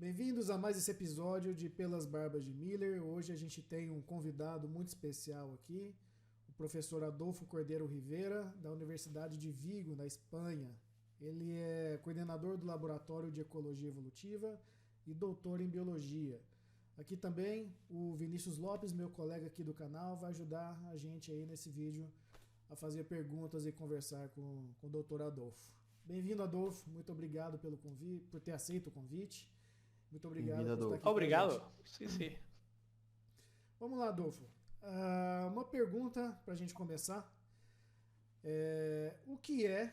Bem-vindos a mais esse episódio de Pelas Barbas de Miller. Hoje a gente tem um convidado muito especial aqui, o professor Adolfo Cordeiro Rivera, da Universidade de Vigo, na Espanha. Ele é coordenador do Laboratório de Ecologia Evolutiva e doutor em Biologia. Aqui também o Vinícius Lopes, meu colega aqui do canal, vai ajudar a gente aí nesse vídeo a fazer perguntas e conversar com o doutor Adolfo. Bem-vindo, Adolfo. Muito obrigado pelo convite, por ter aceito o convite. Muito obrigado Bem-vindo, por estar Adolfo. aqui com a gente. Obrigado. Sim, sim. Vamos lá, Adolfo. Uma pergunta para a gente começar. O que é,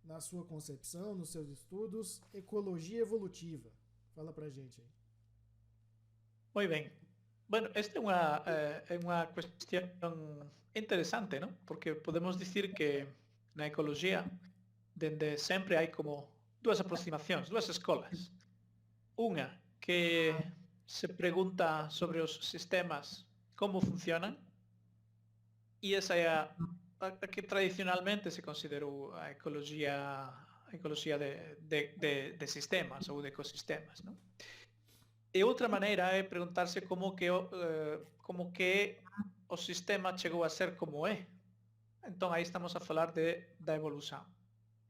na sua concepção, nos seus estudos, ecologia evolutiva? Fala para a gente aí. Muy bien. Bueno, esta é unha cuestión interesante, ¿no? Porque podemos dicir que na ecoloxía dende sempre hai como dúas aproximacións, dúas escolas. Unha que se pregunta sobre os sistemas como funcionan e esa é a que tradicionalmente se considerou a ecoloxía de sistemas ou de ecosistemas, ¿no? E outra maneira é preguntarse como que o sistema chegou a ser como é. Entón aí estamos a falar da evolución.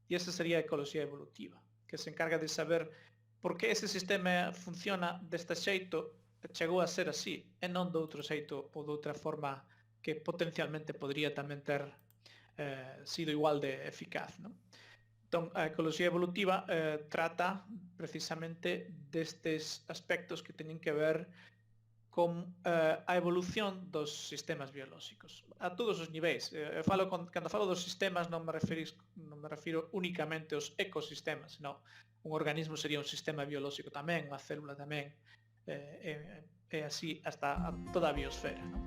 E esa sería a ecoloxía evolutiva, que se encarga de saber por que ese sistema funciona deste xeito, chegou a ser así, e non de outro xeito ou de outra forma que potencialmente podría tamén ter sido igual de eficaz, non? Entón, a ecoloxía evolutiva trata precisamente destes aspectos que teñen que ver con a evolución dos sistemas biolóxicos a todos os niveis. Cando falo dos sistemas non me refiro únicamente aos ecosistemas, senón un organismo sería un sistema biolóxico tamén, unha célula tamén, e así hasta toda a biosfera, non?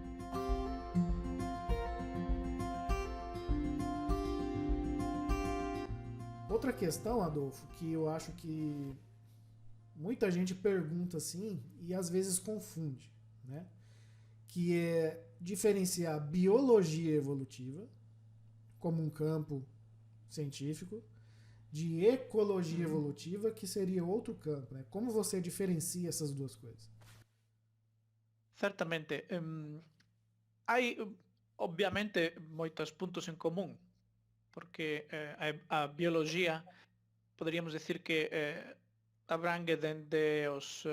Outra questão, Adolfo, que eu acho que muita gente pergunta assim e às vezes confunde, né? Que é diferenciar biologia evolutiva como um campo científico de ecologia evolutiva, que seria outro campo, né? Como você diferencia essas duas coisas? Certamente. Hai, obviamente, moitos puntos en común, porque a bioloxía poderíamos decir que abrangue dende os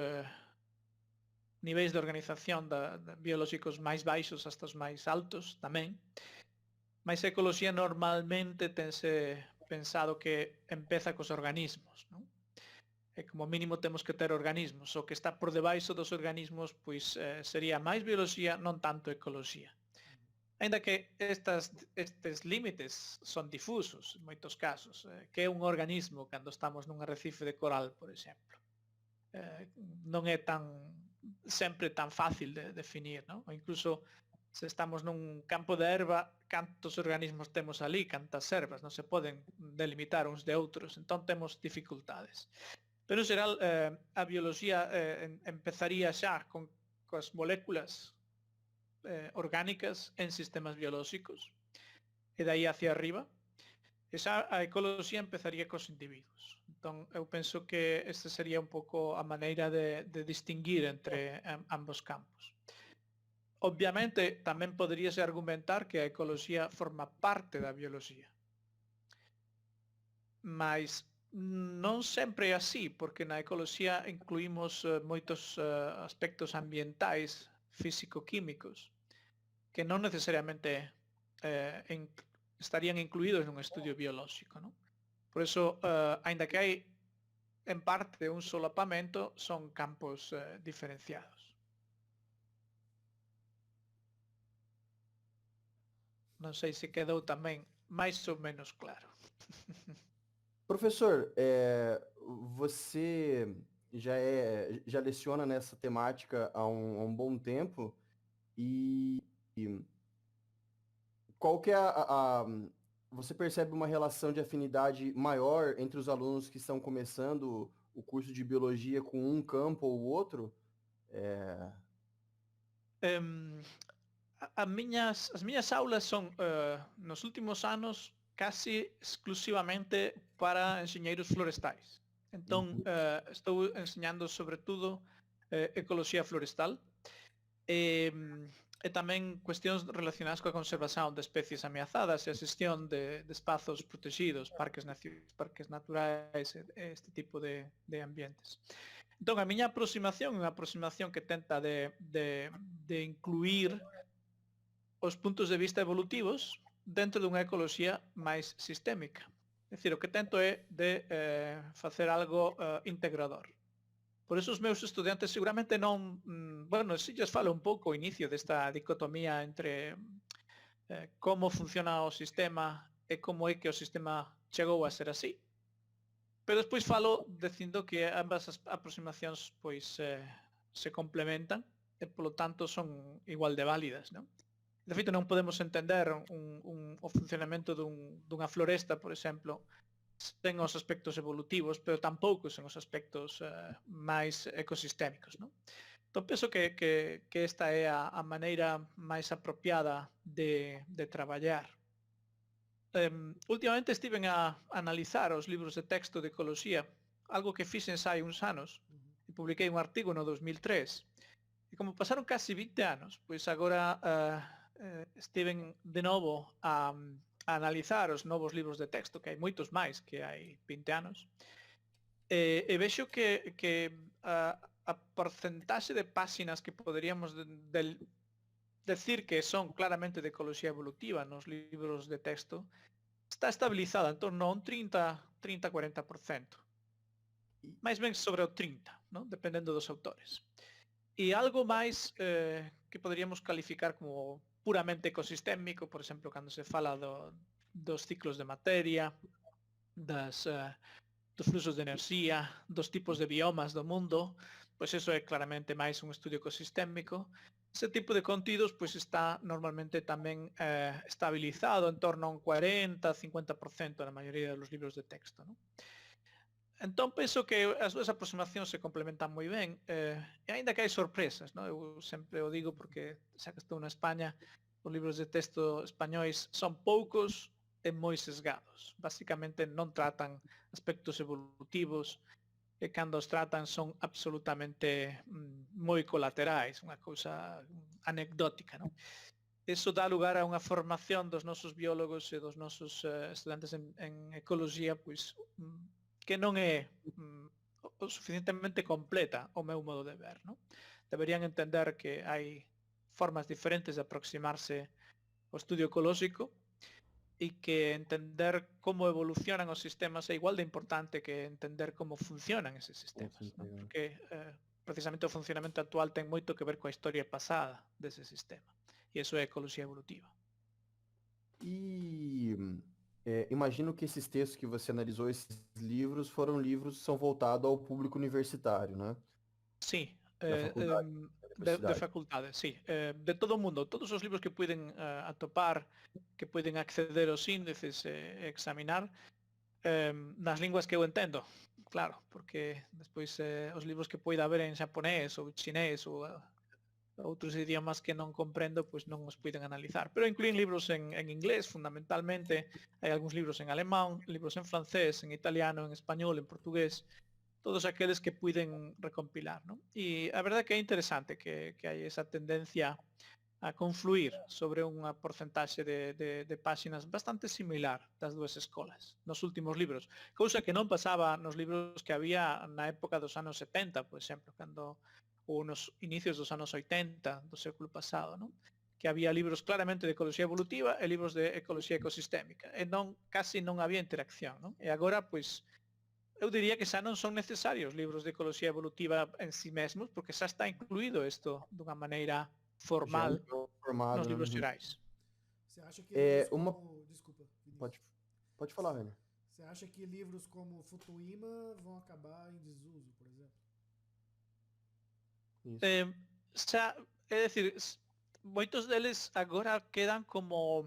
niveis de organización biolóxicos máis baixos hasta os máis altos tamén, mas a ecoloxía normalmente tense pensado que empeza cos organismos, non? E como mínimo temos que ter organismos, o que está por debaixo dos organismos pois sería máis bioloxía, non tanto ecoloxía. Ainda que estes límites son difusos en moitos casos, que é un organismo cando estamos nun arrecife de coral, por exemplo. Non é sempre tan fácil de definir, non? Ou incluso se estamos nun campo de erva, cantos organismos temos ali, cantas ervas, non se poden delimitar uns de outros, entón temos dificultades. Pero en xeral a bioloxía empezaría xa coas moléculas orgánicas en sistemas biolóxicos e dai hacia arriba, e xa a ecoloxía empezaría cos individuos. Entón eu penso que esta sería un pouco a maneira de distinguir entre ambos campos. Obviamente tamén poderíase argumentar que a ecoloxía forma parte da bioloxía, mas non sempre é así, porque na ecoloxía incluímos moitos aspectos ambientais, físico-químicos, que non necesariamente estarían incluídos nun estudio biolóxico, non? Por eso, aínda que hai en parte un solapamento, son campos diferenciados. Non sei se quedou tamén máis ou menos claro. Professor, você já leciona nessa temática há um bom tempo e qual que é você percebe uma relação de afinidade maior entre os alunos que estão começando o curso de biologia com um campo ou outro? As miñas aulas son nos últimos anos casi exclusivamente para enxeñeiros florestais. Entón, estou enseñando sobre todo ecoloxía florestal e tamén cuestións relacionadas coa conservación de especies ameazadas e a xestión de espazos protegidos, parques naturais e este tipo de ambientes. Entón, a miña aproximación é unha aproximación que tenta de incluir os puntos de vista evolutivos dentro dunha ecoloxía máis sistémica. É dicir, o que tento é de facer algo integrador. Por eso os meus estudiantes seguramente non... bueno, si lles falo un pouco o inicio desta dicotomía entre como funciona o sistema e como é que o sistema chegou a ser así. Pero despois falo dicindo que ambas as aproximacións pois se complementan e polo tanto son igual de válidas, non? De feito, non podemos entender o funcionamento dunha floresta, por exemplo, sen os aspectos evolutivos, pero tampouco sen os aspectos máis ecosistémicos, non? Entón, penso que esta é a maneira máis apropiada de traballar. Últimamente estiven a analizar os libros de texto de ecoloxía, algo que fixen hai uns anos, e publiquei un artigo no 2003. E como pasaron casi 20 anos, pois agora estiven de novo a analizar os novos libros de texto, que hai moitos máis que hai 20 anos, e vexo que a porcentaxe de páxinas que poderíamos decir que son claramente de ecoloxía evolutiva nos libros de texto está estabilizada en torno a un 30-40%. máis ben sobre o 30, non? Dependendo dos autores. E algo máis que poderíamos calificar como puramente ecosistémico, por exemplo, cando se fala dos ciclos de materia, dos fluxos de enerxía, dos tipos de biomas do mundo, pois eso é claramente máis un estudio ecosistémico. Ese tipo de contidos pois está normalmente tamén estabilizado en torno a un 40-50% na maioría dos libros de texto, non? Entón, penso que as dúas aproximacións se complementan moi ben, e aínda que hai sorpresas, non? Eu sempre o digo porque xa que estou na España, os libros de texto españois son poucos e moi sesgados. Basicamente non tratan aspectos evolutivos e cando os tratan son absolutamente moi colaterais, unha cousa anecdótica, non? Eso dá lugar a unha formación dos nosos biólogos e dos nosos estudantes en ecoloxía, pois que non é o suficientemente completa ao meu modo de ver, non? Deberían entender que hai formas diferentes de aproximarse ao estudio ecolóxico e que entender como evolucionan os sistemas é igual de importante que entender como funcionan eses sistemas, non? Porque precisamente o funcionamento actual ten moito que ver coa historia pasada dese sistema, e iso é ecoloxía evolutiva. E imagino que esses textos que você analisou, esses livros, foram livros que são voltados ao público universitário, né? Sí, Da de facultade, sí. De todo o mundo, todos os libros que poden atopar, que poden acceder aos índices e examinar, nas linguas que eu entendo, claro, porque despois os libros que poida haber en xaponés ou chinés ou outros idiomas que non comprendo, pois non os poden analizar. Pero incluín libros en inglés, fundamentalmente, hai algúns libros en alemán, libros en francés, en italiano, en español, en portugués, todos aqueles que puiden recompilar, non? E a verdade que é interesante que hai esa tendencia a confluir sobre unha porcentaxe de páxinas bastante similar das dúas escolas nos últimos libros, cousa que non pasaba nos libros que había na época dos anos 70, por exemplo, cando ou nos inicios dos anos 80 do século pasado, non? Que había libros claramente de ecoloxía evolutiva e libros de ecoloxía ecosistémica, e casi non había interacción, non? E agora, pois, eu diría que xa non son necesarios libros de ecoloxía evolutiva en si mesmos, porque xa está incluído isto dunha maneira formal nos libros xerais. Você acha que livros como... Desculpa, Pode falar, Renan. Você acha que livros como Futuíma vão acabar em desuso, por exemplo? É dicir, moitos deles agora quedan como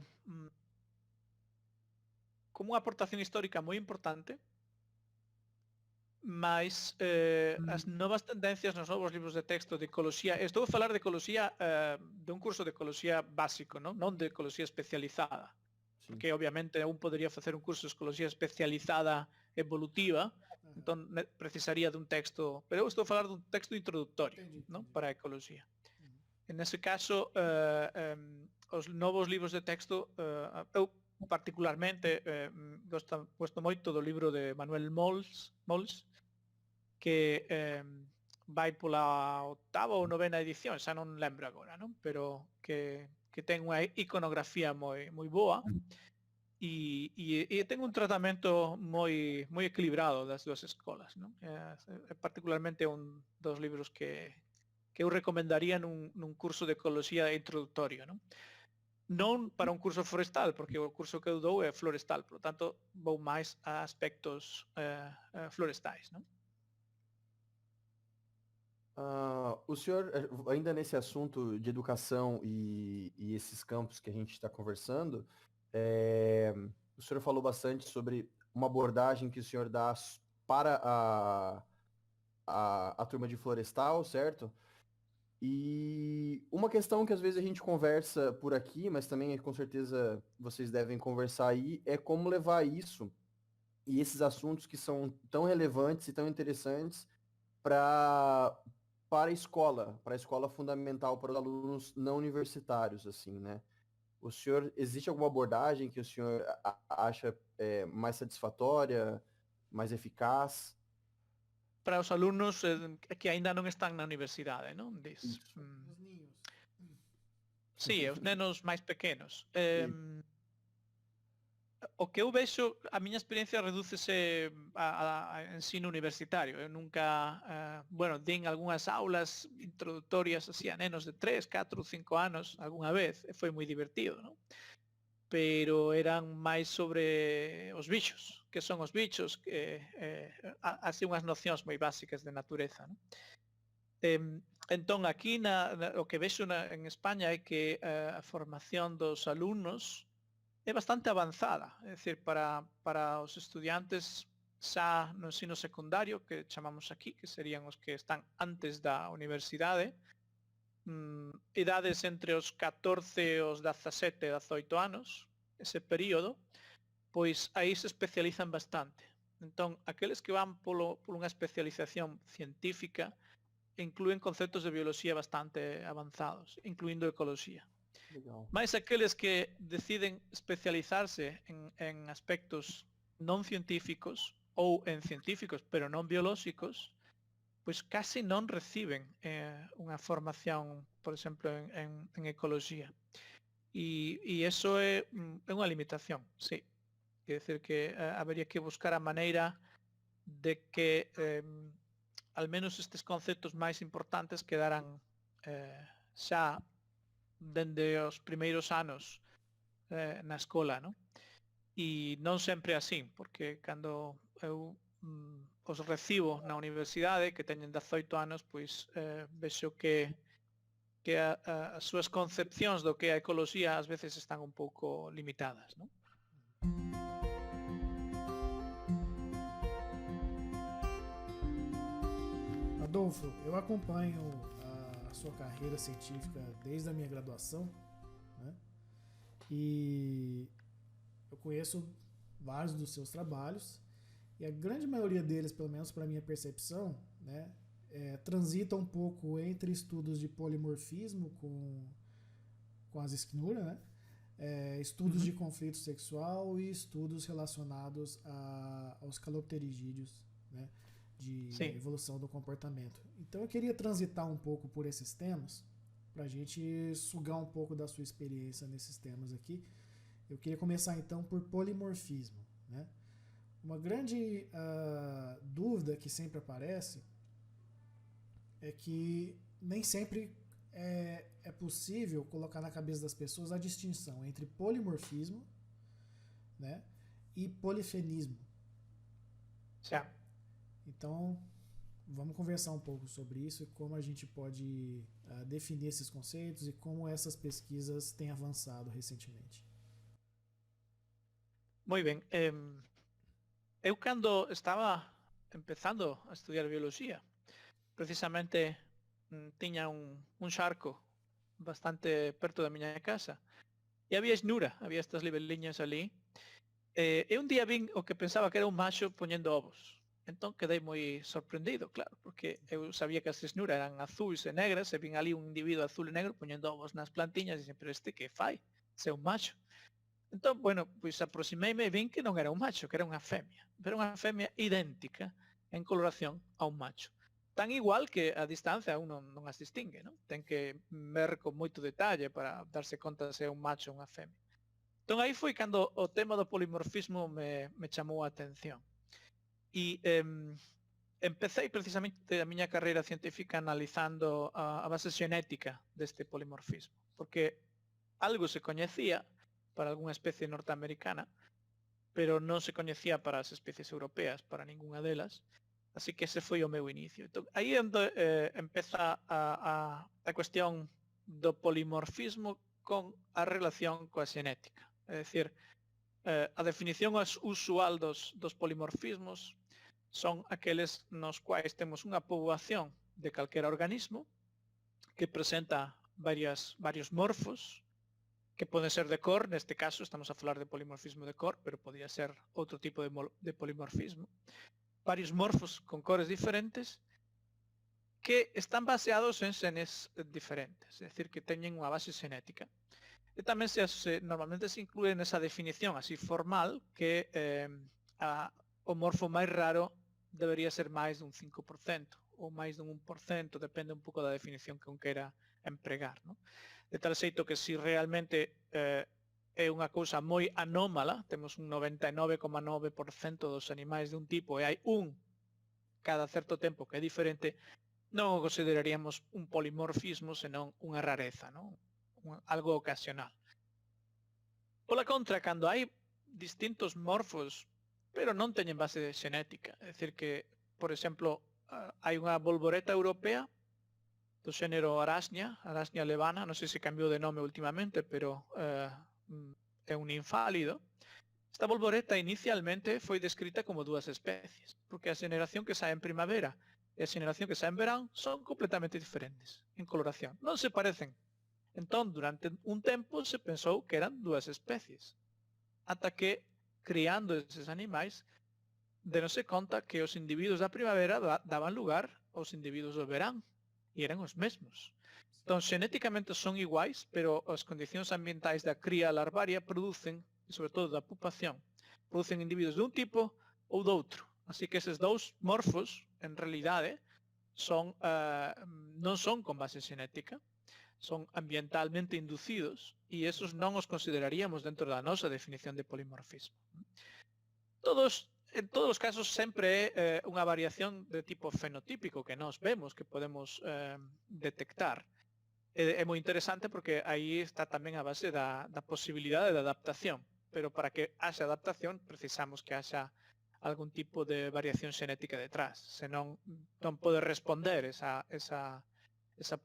unha aportación histórica moi importante, mas as novas tendencias nos novos libros de texto de ecoloxía, estou a falar de ecoloxía de un curso de ecoloxía básico, non de ecoloxía especializada, porque obviamente un podería facer un curso de ecoloxía especializada evolutiva Entón precisaría dun texto, pero eu estou a falar dun texto introductorio, non? Para a ecoloxía. En ese caso, os novos libros de texto, eu particularmente gosto moito do libro de Manuel Mols, que vai pola 8ª ou 9ª edición, xa non lembro agora, non? Pero que ten unha iconografía moi boa e ten un tratamento moi equilibrado das dúas escolas, non? É particularmente un dos libros que eu recomendaría nun curso de ecoloxía introductorio, non para un curso forestal, porque o curso que eu dou é florestal, por lo tanto vou máis a aspectos florestais, non? O senhor, ainda nesse assunto de educação e esses campos que a gente está conversando, o senhor falou bastante sobre uma abordagem que o senhor dá para a turma de florestal, certo? E uma questão que às vezes a gente conversa por aqui, mas também com certeza vocês devem conversar aí, é como levar isso e esses assuntos que são tão relevantes e tão interessantes para a escola fundamental, para os alunos não universitários, assim, né? O senhor, existe alguma abordagem que o senhor acha mais satisfatória, mais eficaz? Para os alumnos que aínda non están na universidade, non? Isso. Os niños. Sí, os nenos máis pequenos. O que eu vexo, a miña experiencia redúcese a ensino universitario. Eu nunca, din algunhas aulas introductorias así a nenos de 3, 4, 5 anos algunha vez, e foi moi divertido, non? Pero eran máis sobre os bichos, que son os bichos, así unhas nocións moi básicas de natureza, non? Entón, aquí o que vexo en España é que a formación dos alumnos é bastante avanzada, é dicir, para os estudiantes xa no ensino secundario, que chamamos aquí, que serían os que están antes da universidade, idades entre os 14 e os 17, 18 anos, ese período, pois aí se especializan bastante. Entón, aqueles que van por unha especialización científica incluen conceptos de bioloxía bastante avanzados, incluindo ecoloxía. Legal. Mais aqueles que deciden especializarse en aspectos non científicos ou en científicos pero non biolóxicos, pois case non reciben unha formación, por exemplo, en ecoloxía. E iso é unha limitación, sí. Quer dizer que habería que buscar a maneira de que al menos estes conceptos máis importantes quedaran xa dende os primeiros anos na escola, non? E non sempre así, porque cando eu os recibo na universidade, que teñen 18 anos, pois vexo que as súas concepcións do que é a ecoloxía ás veces están un pouco limitadas, non? Adolfo, eu acompanho a sua carreira científica desde a minha graduação, né? E eu conheço vários dos seus trabalhos e a grande maioria deles, pelo menos para minha percepção, né, transita um pouco entre estudos de polimorfismo com as esquinura, né? Estudos de conflito sexual e estudos relacionados aos calopterigídeos, né? De Sim. evolução do comportamento. Então eu queria transitar um pouco por esses temas, para a gente sugar um pouco da sua experiência nesses temas aqui. Eu queria começar então por polimorfismo, né? Uma grande dúvida que sempre aparece é que nem sempre é possível colocar na cabeça das pessoas a distinção entre polimorfismo, né, e polifenismo. Já. Então, vamos conversar um pouco sobre isso e como a gente pode definir esses conceitos e como essas pesquisas têm avançado recentemente. Moi ben. Eu cando estaba empezando a estudiar bioloxía, precisamente tiña un xarco bastante perto da miña casa e había esnura, había estas libeliñas ali, e un día vin o que pensaba que era un macho poñendo ovos. Entón quedei moi sorprendido, claro, porque eu sabía que as ternura eran azuis e negras, e vin ali un individuo azul e negro poñendo ovos nas plantiñas e dixen, pero este que fai? Se é un macho. Entón, bueno, pois aproximeime e vin que non era un macho, que era unha femia, pero unha femia idéntica en coloración a un macho. Tan igual que a distancia un non as distingue, non? Ten que ver con moito detalle para darse conta se é un macho ou unha femia. Entón aí foi cando o tema do polimorfismo me chamou a atención. E empecé precisamente a miña carreira científica analizando a base xenética deste polimorfismo, porque algo se coñecía para algunha especie norteamericana, pero non se coñecía para as especies europeas, para ningunha delas, así que ese foi o meu inicio. Entón, aí onde empeza a cuestión do polimorfismo con a relación coa xenética. É dicir, a definición usual dos polimorfismos son aqueles nos quais temos unha poboación de calquera organismo que presenta varios morfos que poden ser de cor, neste caso estamos a falar de polimorfismo de cor, pero podría ser outro tipo de polimorfismo. Varios morfos con cores diferentes que están baseados en xenes diferentes, é dicir, que teñen unha base xenética. E tamén normalmente se inclúe nesa definición así formal que o morfo máis raro debería ser máis dun 5% ou máis dun 1%, depende un pouco da definición que un queira empregar, non? De tal xeito que se realmente é unha cousa moi anómala, temos un 99,9% dos animais dun tipo e hai un cada certo tempo que é diferente, non o consideraríamos un polimorfismo, senón unha rareza, non? Algo ocasional. Pola contra, cando hai distintos morfos, pero non teñen base xenética, é dicir que, por exemplo, hai unha bolboreta europea do xénero Arasnia levana, non sei se cambiou de nome últimamente, pero é un ninfálido. Esta bolboreta inicialmente foi descrita como dúas especies, porque a xeneración que sae en primavera e a xeneración que sae en verán son completamente diferentes en coloración, non se parecen. Entón, durante un tempo se pensou que eran dúas especies, ata que, criando eses animais, denose conta que os individuos da primavera daban lugar aos individuos do verán, e eran os mesmos. Entón, xenéticamente son iguais, pero as condicións ambientais da cría larvaria producen, e sobre todo da pupación, producen individuos dun tipo ou doutro. Así que eses dous morfos, en realidade, non son con base xenética, son ambientalmente inducidos, e esos non os consideraríamos dentro da nosa definición de polimorfismo. En todos os casos sempre é unha variación de tipo fenotípico que nós vemos, que podemos detectar. É moi interesante porque aí está tamén a base da posibilidade de adaptación, pero para que haxa adaptación precisamos que haxa algún tipo de variación xenética detrás, senón non pode responder esa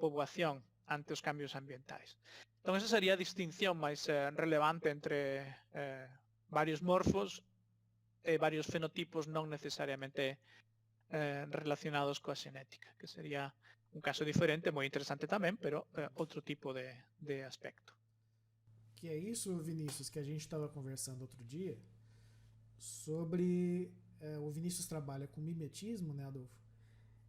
poboación ante os cambios ambientais. Entón esa sería a distinción máis relevante entre varios morfos e varios fenotipos non necesariamente relacionados coa xenética, que sería un caso diferente, moi interesante tamén, pero outro tipo de aspecto. Que é isso, Vinícius, que a gente estava conversando outro dia sobre... o Vinícius trabalha com mimetismo, né, Adolfo?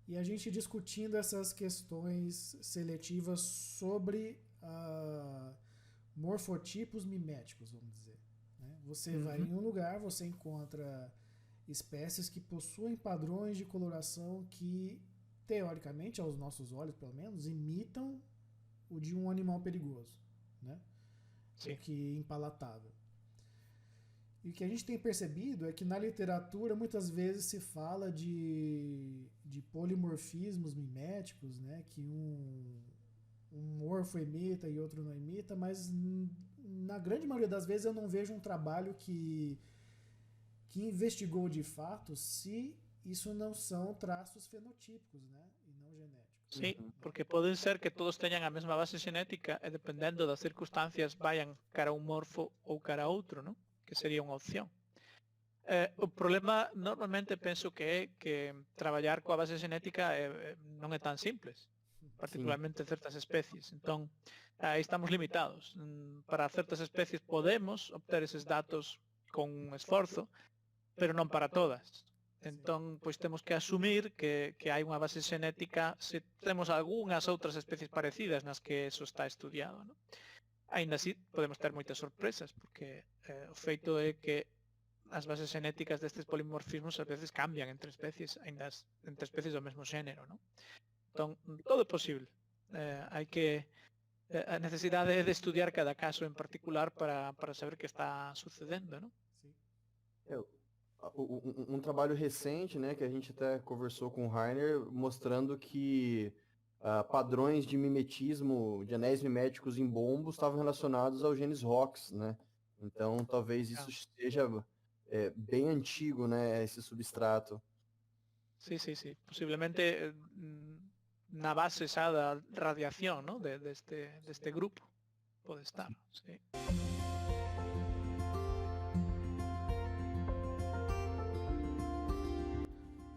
E a gente discutindo essas questões seletivas sobre morfotipos miméticos, vamos dizer. Você vai em um lugar, você encontra espécies que possuem padrões de coloração que, teoricamente, aos nossos olhos, pelo menos, imitam o de um animal perigoso, né? Sim. O que é impalatável. E o que a gente tem percebido é que na literatura muitas vezes se fala de polimorfismos miméticos, né? Que um morfo imita e outro não imita, mas na grande maioria das vezes eu não vejo um trabalho que investigou de fato se isso não são traços fenotípicos, né, e não genéticos. Sí, porque poden ser que todos teñan a mesma base xenética e dependendo das circunstancias vayan cara a un morfo ou cara a outro, non? Que sería unha opción. O problema normalmente penso que é que traballar coa base xenética non é tan simples, particularmente en certas especies. Entón, aí estamos limitados. Para certas especies podemos obter eses datos con un esforzo, pero non para todas. Entón, pois temos que asumir que hai unha base xenética se temos algunhas outras especies parecidas nas que eso está estudiado, non? Aínda así, podemos ter moitas sorpresas, porque o feito é que as bases xenéticas destes polimorfismos ás veces cambian entre especies, aínda entre especies do mesmo xénero, non? Entón, todo é posible. Hai que a necesidade é de estudiar cada caso en particular para saber que está sucedendo, non? Sim. Um trabalho recente, né, que a gente até conversou com o Rainer, mostrando que padrões de mimetismo, de anéis miméticos em bombos estavam relacionados aos genes ROX, né? Então, talvez isso seja bem antigo, né, esse substrato. Sí, sí, sí. Posiblemente na base xa da radiación, ¿no? deste grupo pode estar, sí.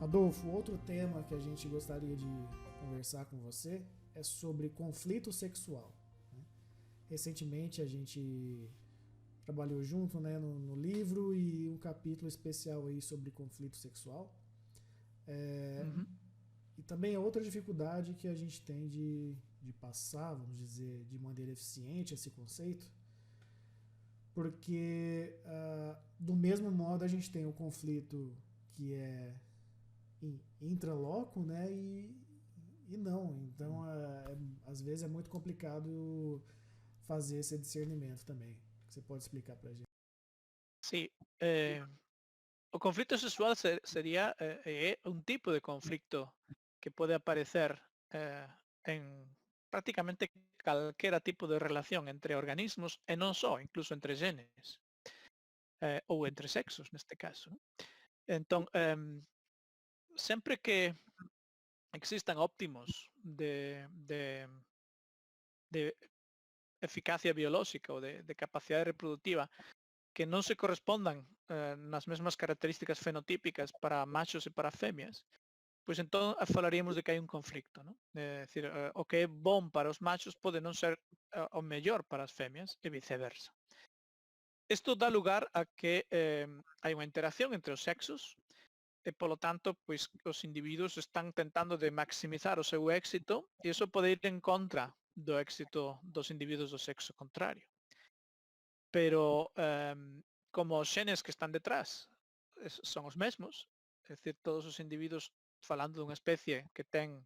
Adolfo, outro tema que a gente gostaria de conversar com você é sobre conflito sexual. Né? Recentemente a gente trabalhou junto, né, no livro e um capítulo especial aí sobre conflito sexual. E também é outra dificuldade que a gente tem de passar, vamos dizer, de maneira eficiente esse conceito, porque do mesmo modo a gente tem o conflito que é intraloco, né, e não. Então, às vezes é muito complicado fazer esse discernimento também. Você pode explicar pra gente? Sí, o conflito sexual sería un tipo de conflicto que pode aparecer en prácticamente calquera tipo de relación entre organismos e non só, incluso entre genes ou entre sexos neste caso, ¿no? Entón, sempre que existan óptimos de eficacia biolóxica ou de capacidade reproductiva que non se correspondan nas mesmas características fenotípicas para machos e para femias, pois entón falaríamos de que hai un conflicto, non? É dicir, o que é bon para os machos pode non ser o mellor para as femias e viceversa. Isto dá lugar a que hai unha interacción entre os sexos e, polo tanto, pois os individuos están tentando de maximizar o seu éxito e iso pode ir en contra do éxito dos individuos do sexo contrario. Pero como os xenes que están detrás son os mesmos, é dicir, todos os individuos falando dunha especie que ten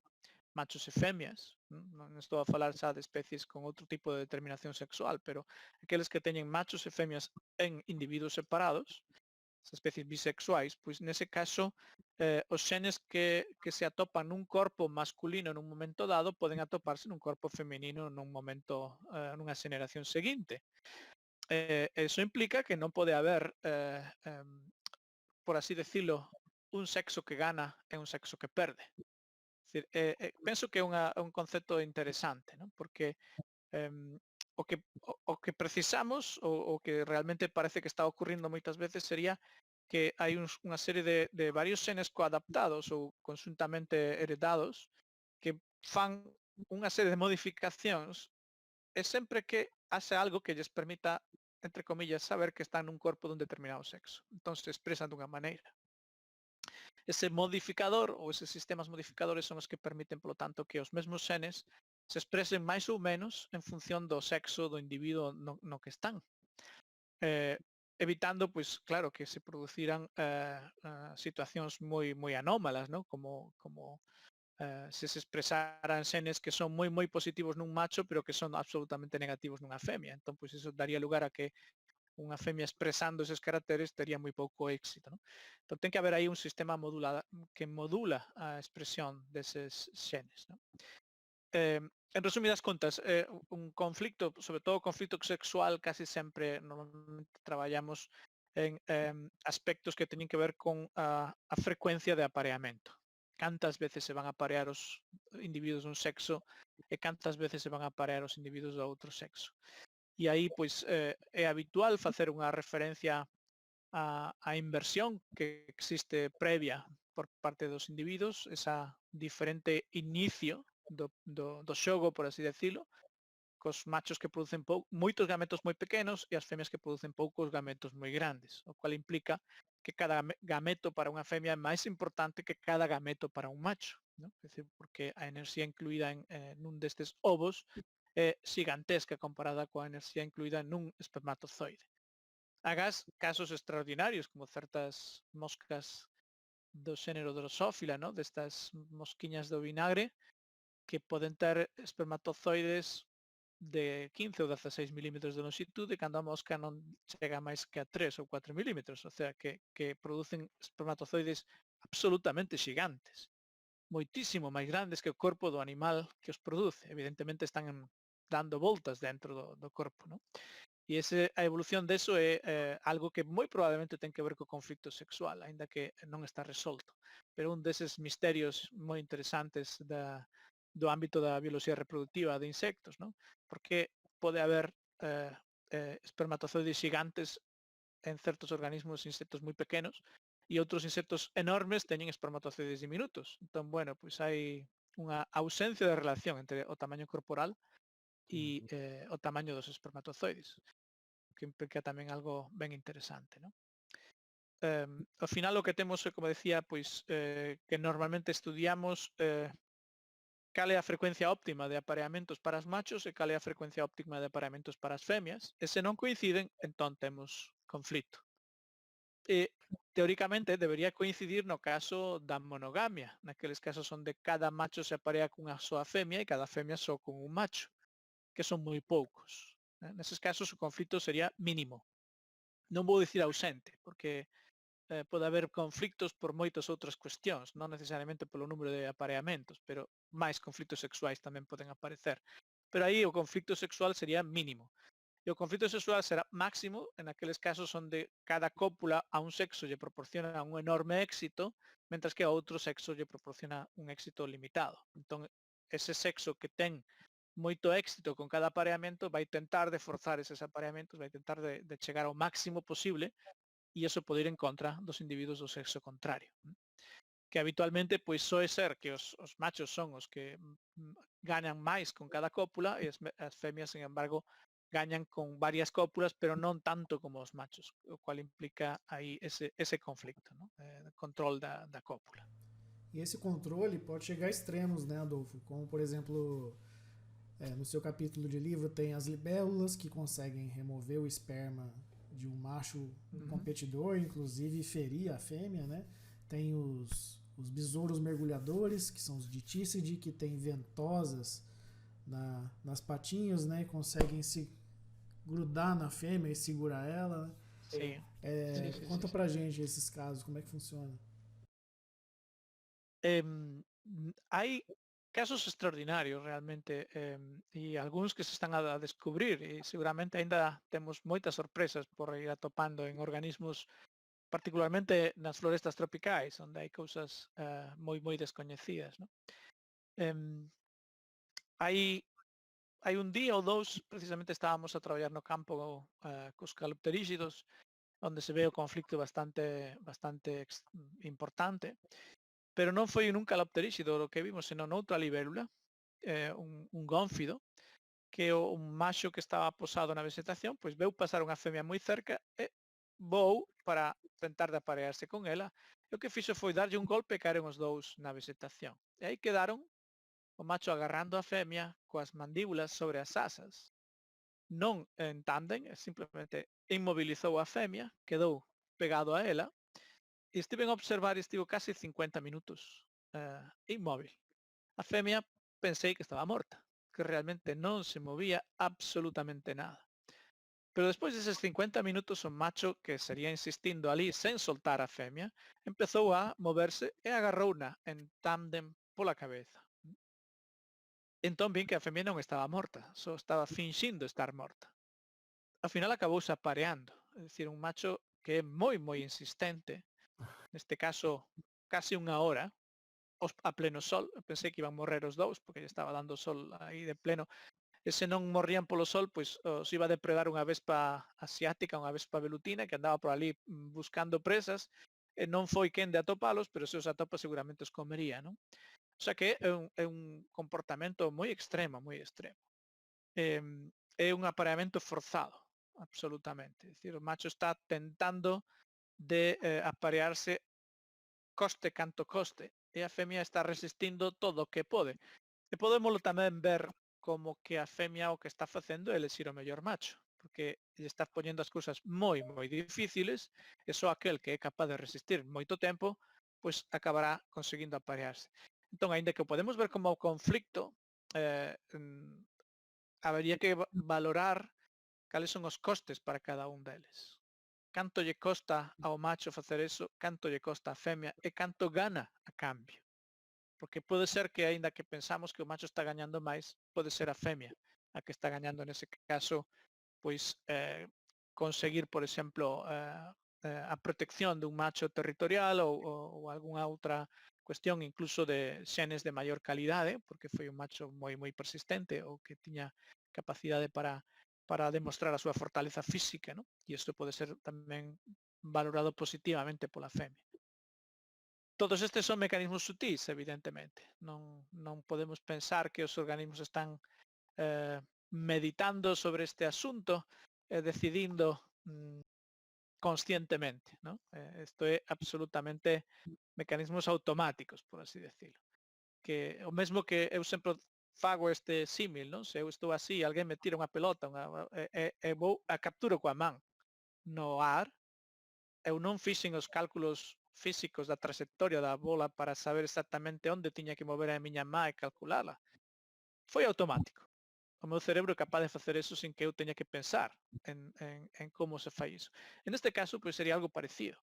machos e femias, non estou a falar xa de especies con outro tipo de determinación sexual, pero aqueles que teñen machos e femias en individuos separados, as especies bisexuais, pois nese caso os xenes que se atopan nun corpo masculino nun momento dado poden atoparse nun corpo feminino nun momento, nunha xeneración seguinte. Eso implica que non pode haber, por así decirlo, un sexo que gana e un sexo que perde. Decir, penso que é un concepto interesante, ¿no? Porque o que precisamos, o que realmente parece que está ocurrindo moitas veces sería que hai unha serie de varios xenes coadaptados ou consuntamente heredados que fan unha serie de modificacións e sempre que hace algo que lles permita, entre comillas, saber que están nun corpo dun determinado sexo. Entón se expresan dunha maneira. Ese modificador ou eses sistemas modificadores son os que permiten, polo tanto, que os mesmos xenes se expresen máis ou menos en función do sexo do individuo no que están. Evitando, pois, claro, que se produciran situacións moi anómalas, ¿no? Como se expresaran xenes que son moi positivos nun macho, pero que son absolutamente negativos nunha femia. Entón, pois, iso daría lugar a que unha femia expresando eses caracteres tería moi pouco éxito, ¿no? Entón, ten que haber aí un sistema que modula a expresión deses xenes, ¿no? En resumidas contas, un conflicto, sobre todo conflicto sexual, casi sempre normalmente traballamos en aspectos que teñen que ver con a frecuencia de apareamento. Cantas veces se van a aparear os individuos dun sexo e cantas veces se van a aparear os individuos do outro sexo. E aí, pois, é habitual facer unha referencia á inversión que existe previa por parte dos individuos, esa diferente inicio do xogo, por así decirlo, cos machos que producen moitos gametos moi pequenos e as femias que producen poucos gametos moi grandes, o cual implica que cada gameto para unha femia é máis importante que cada gameto para un macho, ¿no? É dicir, porque a enerxía incluída nun destes ovos é gigantesca comparada coa enerxía incluída nun espermatozoide. Agás casos extraordinarios como certas moscas do xénero Drosophila, ¿no? Destas mosquiñas do vinagre que poden ter espermatozoides de 15 ou 16 milímetros de longitude cando a mosca non chega máis que a 3 ou 4 milímetros, o sea que producen espermatozoides absolutamente xigantes, moitísimo máis grandes que o corpo do animal que os produce. Evidentemente están dando voltas dentro do corpo, ¿no? E a evolución deso é algo que moi probablemente ten que ver co conflicto sexual, aínda que non está resolto. Pero un deses misterios moi interesantes do ámbito da bioloxía reproductiva de insectos, non? Porque pode haber espermatozoides gigantes en certos organismos, insectos moi pequenos, e outros insectos enormes teñen espermatozoides diminutos. Entón, bueno, pois hai unha ausencia de relación entre o tamaño corporal e o tamaño dos espermatozoides, que implica tamén algo ben interesante, non? Ao final o que temos, como decía, pois que normalmente estudiamos cal é a frecuencia óptima de apareamentos para os machos e cal é a frecuencia óptima de apareamentos para as femias, e se non coinciden, entón temos conflito. E, teóricamente, debería coincidir no caso da monogamia, naqueles casos onde cada macho se aparea cunha soa femia e cada femia só con un macho, que son moi poucos. Neses casos o conflito sería mínimo. Non vou dicir ausente, porque pode haber conflictos por moitas outras cuestións, non necesariamente polo número de apareamentos, pero máis conflitos sexuais tamén poden aparecer. Pero aí o conflicto sexual sería mínimo. E o conflicto sexual será máximo en aqueles casos onde cada cópula a un sexo lle proporciona un enorme éxito, mentras que a outro sexo lle proporciona un éxito limitado. Entón, ese sexo que ten moito éxito con cada apareamento vai tentar de forzar eses apareamentos, vai tentar de chegar ao máximo posible, e iso pode ir en contra dos individuos do sexo contrario. Que habitualmente pois soe ser que os machos son os que ganan máis con cada cópula e as femias, sin embargo, gañan con varias cópulas, pero non tanto como os machos, o cual implica aí ese conflicto, ¿no? Control da cópula. E esse controle pode chegar a extremos, né, Adolfo? Como, por exemplo, no seu capítulo de livro tem as libélulas que conseguem remover o esperma de um macho competidor, inclusive ferir a fêmea, né? Tem os besouros mergulhadores, que são os ditícide, que tem ventosas nas patinhas, né? E conseguem se grudar na fêmea e segurar ela. Sim. Conta pra gente esses casos, como é que funciona? Hai casos extraordinarios realmente e algúns que se están a descubrir e seguramente aínda temos moitas sorpresas por ir atopando en organismos particularmente nas florestas tropicais onde hai cousas moi descoñecidas, ¿no? Hai un día ou dous precisamente estábamos a traballar no campo cos calopteríxidos onde se ve o conflicto bastante importante. Pero non foi nun calopteríxido o que vimos, senón outra libélula, un gónfido, que un macho que estaba posado na vegetación, pois veu pasar unha femia moi cerca e voou para tentar de aparearse con ela, e o que fixo foi darlle un golpe e caeron os dous na vegetación. E aí quedaron o macho agarrando a femia coas mandíbulas sobre as asas, non en tándem, simplemente inmobilizou a femia, quedou pegado a ela, e estiven a observar e estivo case 50 minutos inmóvil. A femia pensei que estaba morta, que realmente non se movía absolutamente nada. Pero despois deses 50 minutos o macho que sería insistindo ali sen soltar a femia, empezou a moverse e agarrouna en tándem pola cabeza. Entón vin que a femia non estaba morta, só estaba finxindo estar morta. Ao final acabouse apareando, é dicir, un macho que é moi insistente, neste caso casi unha hora, a pleno sol. Eu pensei que iban morrer os dous, porque lle estaba dando sol aí de pleno. E se non morrían polo sol, pois os iba a depredar unha vespa asiática, unha vespa velutina, que andaba por ali buscando presas, e non foi quen de atopalos, pero se os atopa seguramente os comería, non? O sea que é un comportamento moi extremo, moi extremo. é un apareamento forzado, absolutamente. É dicir, o macho está tentando de aparearse coste canto coste, e a femia está resistindo todo o que pode. E podémoslo tamén ver como que a femia o que está facendo é elexir o mellor macho, porque lle está poñendo as cousas moi difíciles, e só aquel que é capaz de resistir moito tempo, pois acabará conseguindo aparearse. Entón, aínda que o podemos ver como o conflicto, habería que valorar cales son os costes para cada un deles. Canto lle costa ao macho facer eso, canto lle costa á femia e canto gana a cambio. Porque pode ser que, aínda que pensamos que o macho está gañando máis, pode ser a femia a que está gañando nese caso, pois conseguir, por exemplo, a protección dun macho territorial ou algunha outra cuestión incluso de xenes de maior calidade, porque foi un macho moi persistente ou que tiña capacidade para demostrar a súa fortaleza física, ¿no? E isto pode ser tamén valorado positivamente pola femia. Todos estes son mecanismos sutís, evidentemente. Non podemos pensar que os organismos están meditando sobre este asunto e decidindo conscientemente, ¿no? Isto é absolutamente mecanismos automáticos, por así decirlo. Que o mesmo que eu sempre fago este símil, non? Se eu estou así, alguén me tira unha pelota e vou a capturo coa man no ar, eu non fixen os cálculos físicos da trayectoria da bola para saber exactamente onde tiña que mover a miña má e calculala. Foi automático. O meu cerebro é capaz de facer eso sin que eu teña que pensar en como se fai iso. En este caso, pois sería algo parecido.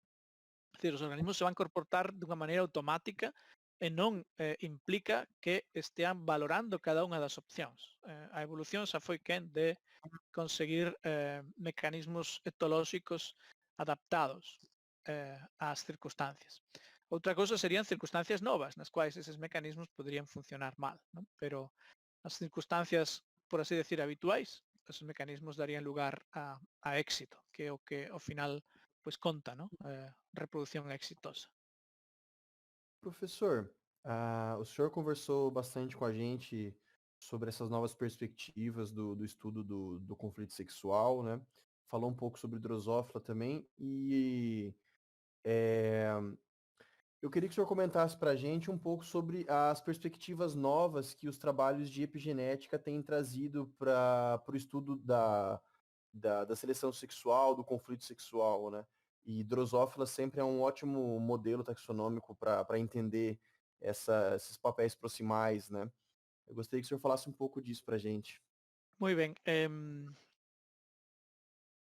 É dicir, os organismos se van comportar dunha maneira automática e non implica que estean valorando cada unha das opcións. A evolución xa foi quen de conseguir mecanismos etolóxicos adaptados ás circunstancias. Outra cousa serían circunstancias novas, nas quais eses mecanismos poderían funcionar mal, non? Pero as circunstancias, por así decir, habituais, esos mecanismos darían lugar a éxito, que é o que ao final pois conta, ¿no? Reproducción exitosa. Professor, o senhor conversou bastante com a gente sobre essas novas perspectivas do estudo do conflito sexual, né? Falou um pouco sobre Drosófila também e eu queria que o senhor comentasse para a gente um pouco sobre as perspectivas novas que os trabalhos de epigenética têm trazido para o estudo da seleção sexual, do conflito sexual, né? E Drosófila sempre é um ótimo modelo taxonômico para entender esses papéis proximais, né? Eu gostaria que o senhor falasse um pouco disso para a gente. Moi ben.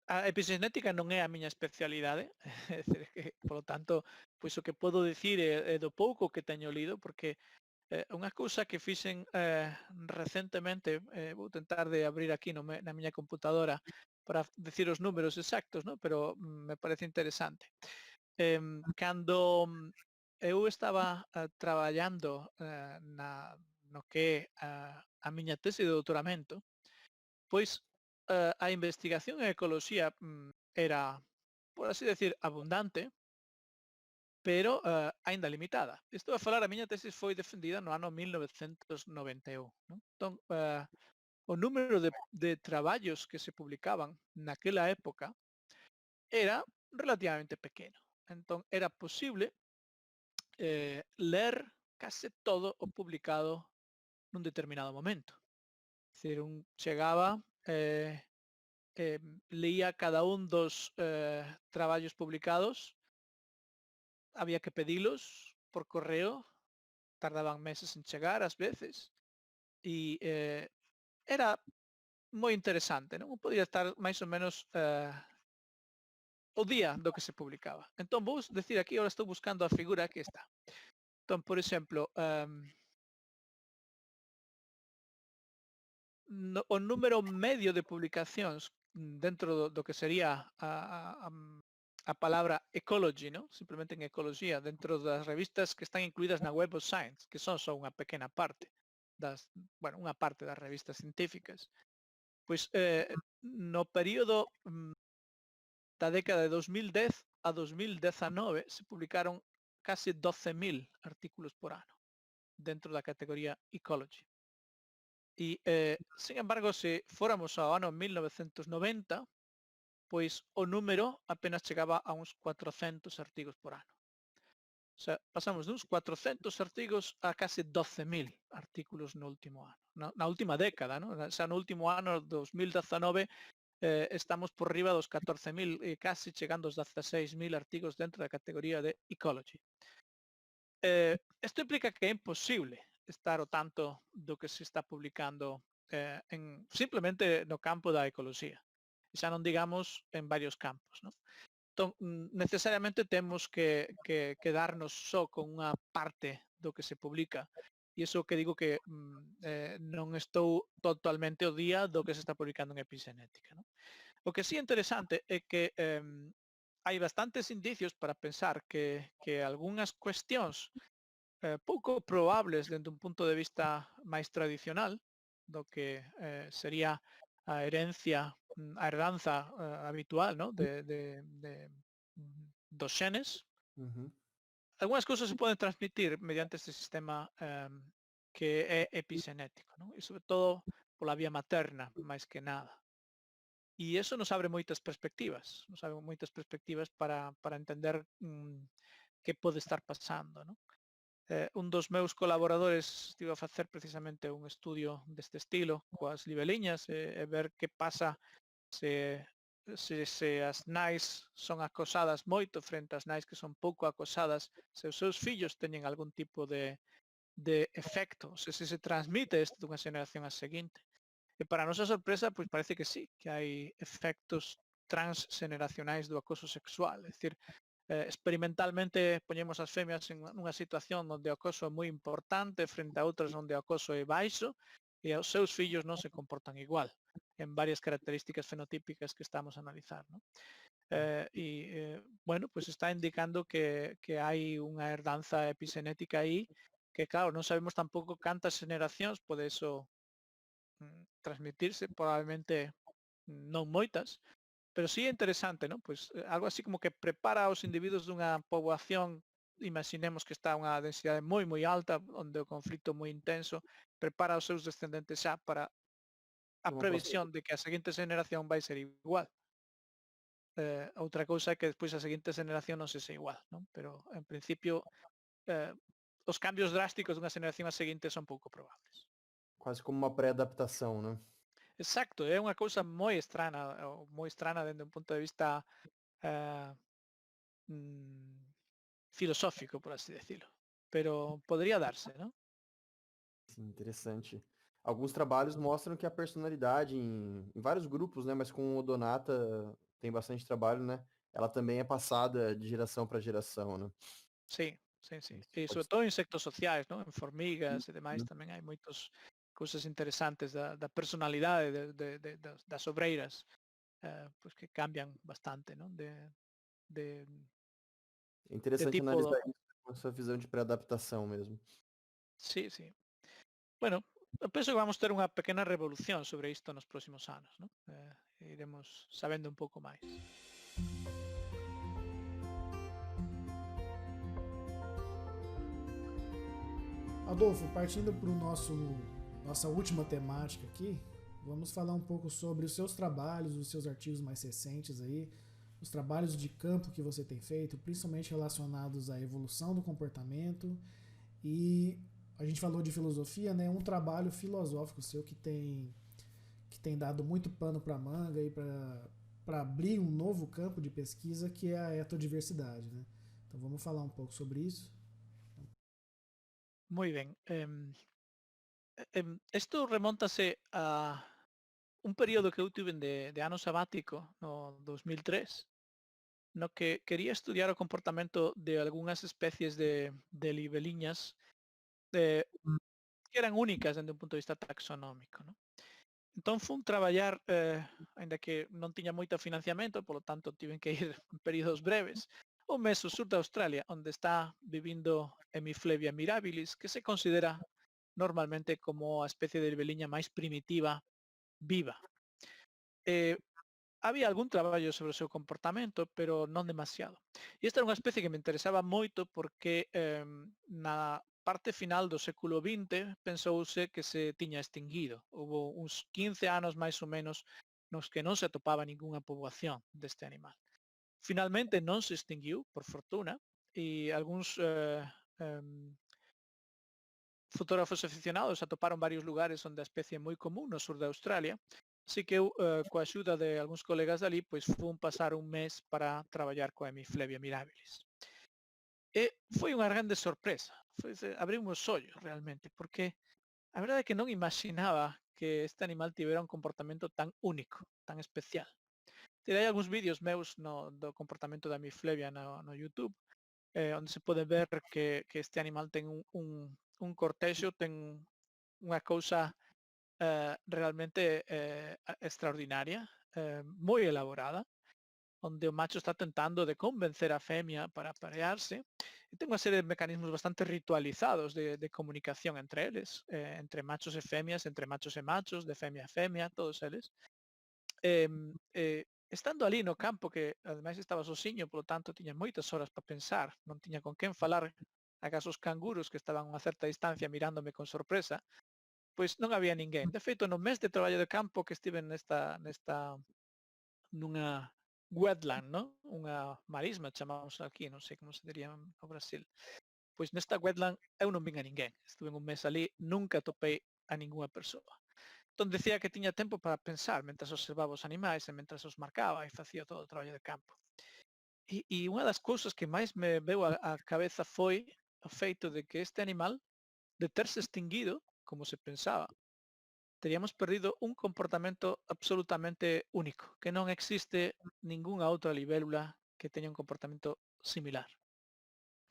A epigenética non é a miña especialidade, é dicir, que, polo tanto, pois o que podo dicir é do pouco que teño lido, porque unha cousa que fixen recentemente, vou tentar de abrir aquí na miña computadora para decir os números exactos, ¿no? Pero me parece interesante. Cando eu estaba traballando no que é a miña tese de doutoramento, pois a investigación en ecoloxía era, por así decir, abundante, pero aínda limitada. Estou a falar, a miña tesis foi defendida no ano 1991. Non? Entón, o número de traballos que se publicaban naquela época era relativamente pequeno. Entón, era posible ler case todo o publicado nun determinado momento. É dicir, un chegaba, leía cada un dos traballos publicados, había que pedilos por correo, tardaban meses en chegar ás veces, e era moi interesante, non? Podía estar máis ou menos o día do que se publicaba. Entón, vou decir aquí, ahora estou buscando a figura, aquí está. Entón, por exemplo, o número medio de publicacións dentro do que sería a palabra ecology, ¿no? Simplemente en ecoloxía, dentro das revistas que están incluídas na Web of Science, que son só unha pequena parte unha parte das revistas científicas. Pois no período da década de 2010 a 2019 se publicaron case 12.000 artículos por ano dentro da categoría ecology. Sin embargo, se fóramos ao ano 1990, pois o número apenas chegaba a uns 400 artigos por ano. O sea, pasamos de uns 400 artigos a case 12.000 artículos no último ano, na última década, ¿no? Xa no último ano, 2019, estamos por riba dos 14.000 e casi chegando aos 16.000 artigos dentro da categoría de Ecology. Isto implica que é imposible estar ao tanto do que se está publicando simplemente no campo da ecoloxía. E xa non digamos en varios campos, ¿no? Entón, necesariamente temos que quedarnos só con unha parte do que se publica. E iso que digo que non estou totalmente ao día do que se está publicando en epigenética, ¿no? O que sí é interesante é que hai bastantes indicios para pensar que algunhas cuestións pouco probables dende un punto de vista máis tradicional do que sería a herencia, a herdanza habitual, ¿no? Dos xenes. Algúnas cousas se poden transmitir mediante este sistema que é epigenético, ¿no? E sobre todo pola vía materna, máis que nada. E iso nos abre moitas perspectivas, para entender que pode estar pasando, ¿no? Un dos meus colaboradores estivo a facer precisamente un estudio deste estilo coas libeliñas e ver que pasa se as nais son acosadas moito frente ás nais que son pouco acosadas, se os seus fillos teñen algún tipo de efecto, se transmite isto dunha xeración á seguinte. E para a nosa sorpresa, pois parece que sí, que hai efectos transxeneracionais do acoso sexual, é dicir, experimentalmente poñemos as femias en unha situación onde o acoso é moi importante frente a outras onde o acoso é baixo e os seus fillos non se comportan igual en varias características fenotípicas que estamos a analizar, ¿no? Bueno, pues está indicando que hai unha herdanza epigenética aí que, claro, non sabemos tampouco cantas xeneracións pode eso transmitirse, probablemente non moitas, pero sí é interesante, ¿no? Pois algo así como que prepara aos individuos dunha poboación, imaginemos que está a unha densidade moi alta, onde o conflito moi intenso, prepara os seus descendentes xa para a previsión de que a seguinte generación vai ser igual. Outra cousa é que despois a seguinte generación non sexa igual, ¿no? Pero en principio os cambios drásticos dunha generación a seguinte son pouco probables. Quase como uma pré-adaptação, né? Exacto, é unha cousa moi estrana dende un punto de vista filosófico, por así decirlo. Pero poderia darse, não? Sim, interessante. Alguns trabalhos mostram que a personalidade em vários grupos, né? Mas com o Donata tem bastante trabalho, né? Ela também é passada de geração para geração, né? Sí, sí, sí. Isso E pode sobre todo en insectos sociais, non? En formigas e demais tamén hai moitos cousas interesantes da personalidade das obreiras, pois que cambian bastante, non? É interessante tipo analisar isso com essa visão de pré-adaptação mesmo. Sí, sí. Bueno, eu penso que vamos ter unha pequena revolución sobre isto nos próximos anos, non? Iremos sabendo un pouco máis. Adolfo, partindo para nossa última temática aqui, vamos falar um pouco sobre os seus trabalhos, os seus artigos mais recentes aí, os trabalhos de campo que você tem feito, principalmente relacionados à evolução do comportamento. E a gente falou de filosofia, né? Um trabalho filosófico seu que tem dado muito pano para manga e para abrir um novo campo de pesquisa, que é a etodiversidade, né? Então vamos falar um pouco sobre isso. Moi ben. Isto remóntase a un período que eu tive de ano sabático no 2003, no que quería estudiar o comportamento de algunhas especies de libeliñas que eran únicas dende un punto de vista taxonómico, ¿no? Entón fun traballar, aínda que non tiña moito financiamento, polo tanto tiven que ir en períodos breves, o mes ao sur de Australia, onde está vivindo Hemiphlebia mirabilis, que se considera normalmente como a especie de libeliña máis primitiva viva. Había algún traballo sobre o seu comportamento, pero non demasiado. E esta era unha especie que me interesaba moito porque na parte final do século XX pensouse que se tiña extinguido. Houve uns 15 anos máis ou menos nos que non se atopaba ningunha poboación deste animal. Finalmente non se extinguiu, por fortuna, e algúns fotógrafos aficionados atoparon varios lugares onde a especie é moi común no sur de Australia, así que eu, coa axuda de algúns colegas dali, pois fun pasar un mes para traballar coa Hemiflebia mirabilis. E foi unha grande sorpresa, abriu os ollos realmente, porque a verdade é que non imaginaba que este animal tivera un comportamento tan único, tan especial. Tirei algúns vídeos meus do comportamento da Hemiflebia no YouTube, onde se pode ver que este animal ten un cortexo, ten unha cousa realmente extraordinaria, moi elaborada, onde o macho está tentando de convencer a femia para aparearse, e ten unha serie de mecanismos bastante ritualizados de comunicación entre eles, entre machos e femias, entre machos e machos, de femia a femia, todos eles. Estando ali no campo, que ademais estaba sosiño, polo tanto tiña moitas horas para pensar, non tiña con quen falar, acaso os canguros que estaban a unha certa distancia mirándome con sorpresa, pois non había ninguén. De feito, no mes de traballo de campo que estive nunha wetland, non? Unha marisma chamamos aquí, non sei como se diría no Brasil. Pois nesta wetland eu non vin a ninguén. Estuve un mes ali, nunca atopei a ningunha persoa. Entón decía que tiña tempo para pensar mentras observaba os animais e mentras os marcaba e facía todo o traballo de campo. E unha das cousas que máis me veu á cabeza foi o feito de que este animal, de terse extinguido, como se pensaba, teríamos perdido un comportamento absolutamente único, que non existe ningunha outra libélula que teña un comportamento similar.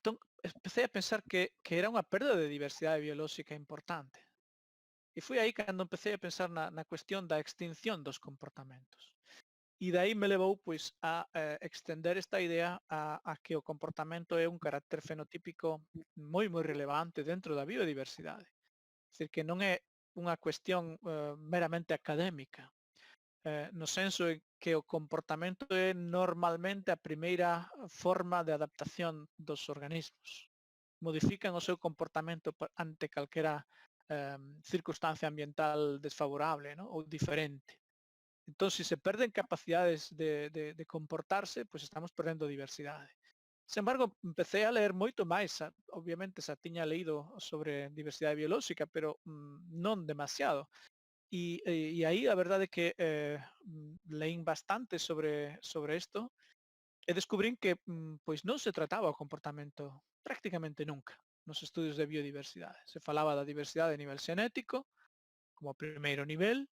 Entón, empecé a pensar que era unha perda de diversidade biolóxica importante. E foi aí cando empecé a pensar na cuestión da extinción dos comportamentos. E dai me levou pois a extender esta idea a que o comportamento é un carácter fenotípico moi relevante dentro da biodiversidade. É dicir, que non é unha cuestión meramente académica, no senso en que o comportamento é normalmente a primeira forma de adaptación dos organismos. Modifican o seu comportamento ante calquera circunstancia ambiental desfavorable, ¿no? Ou diferente. Entón, se perden capacidades de comportarse, pois estamos perdendo diversidade. Sen embargo, empecé a leer moito máis, obviamente xa tiña leído sobre diversidade biolóxica, pero non demasiado. E aí a verdade é que leín bastante sobre isto e descubrín que pois non se trataba o comportamento prácticamente nunca nos estudios de biodiversidade. Se falaba da diversidade a nivel xenético, como primeiro nivel,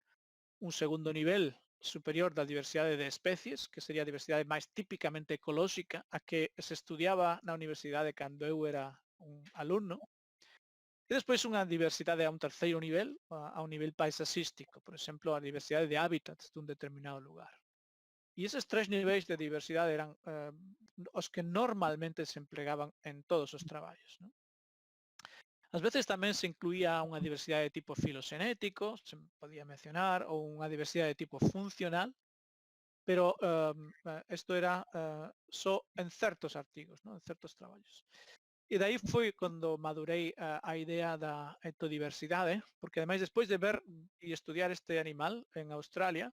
un segundo nivel superior da diversidade de especies, que sería a diversidade máis típicamente ecolóxica, a que se estudiaba na universidade cando eu era un alumno, e despois unha diversidade a un terceiro nivel, a un nivel paisaxístico, por exemplo, a diversidade de hábitats dun determinado lugar. E eses tres niveis de diversidade eran os que normalmente se emplegaban en todos os traballos, ¿no? Ás veces tamén se incluía unha diversidade de tipo filoxenético, se podía mencionar, ou unha diversidade de tipo funcional, pero isto era só en certos artigos, ¿no? En certos traballos. E dai foi cando madurei a idea da etodiversidade, porque ademais despois de ver e estudiar este animal en Australia,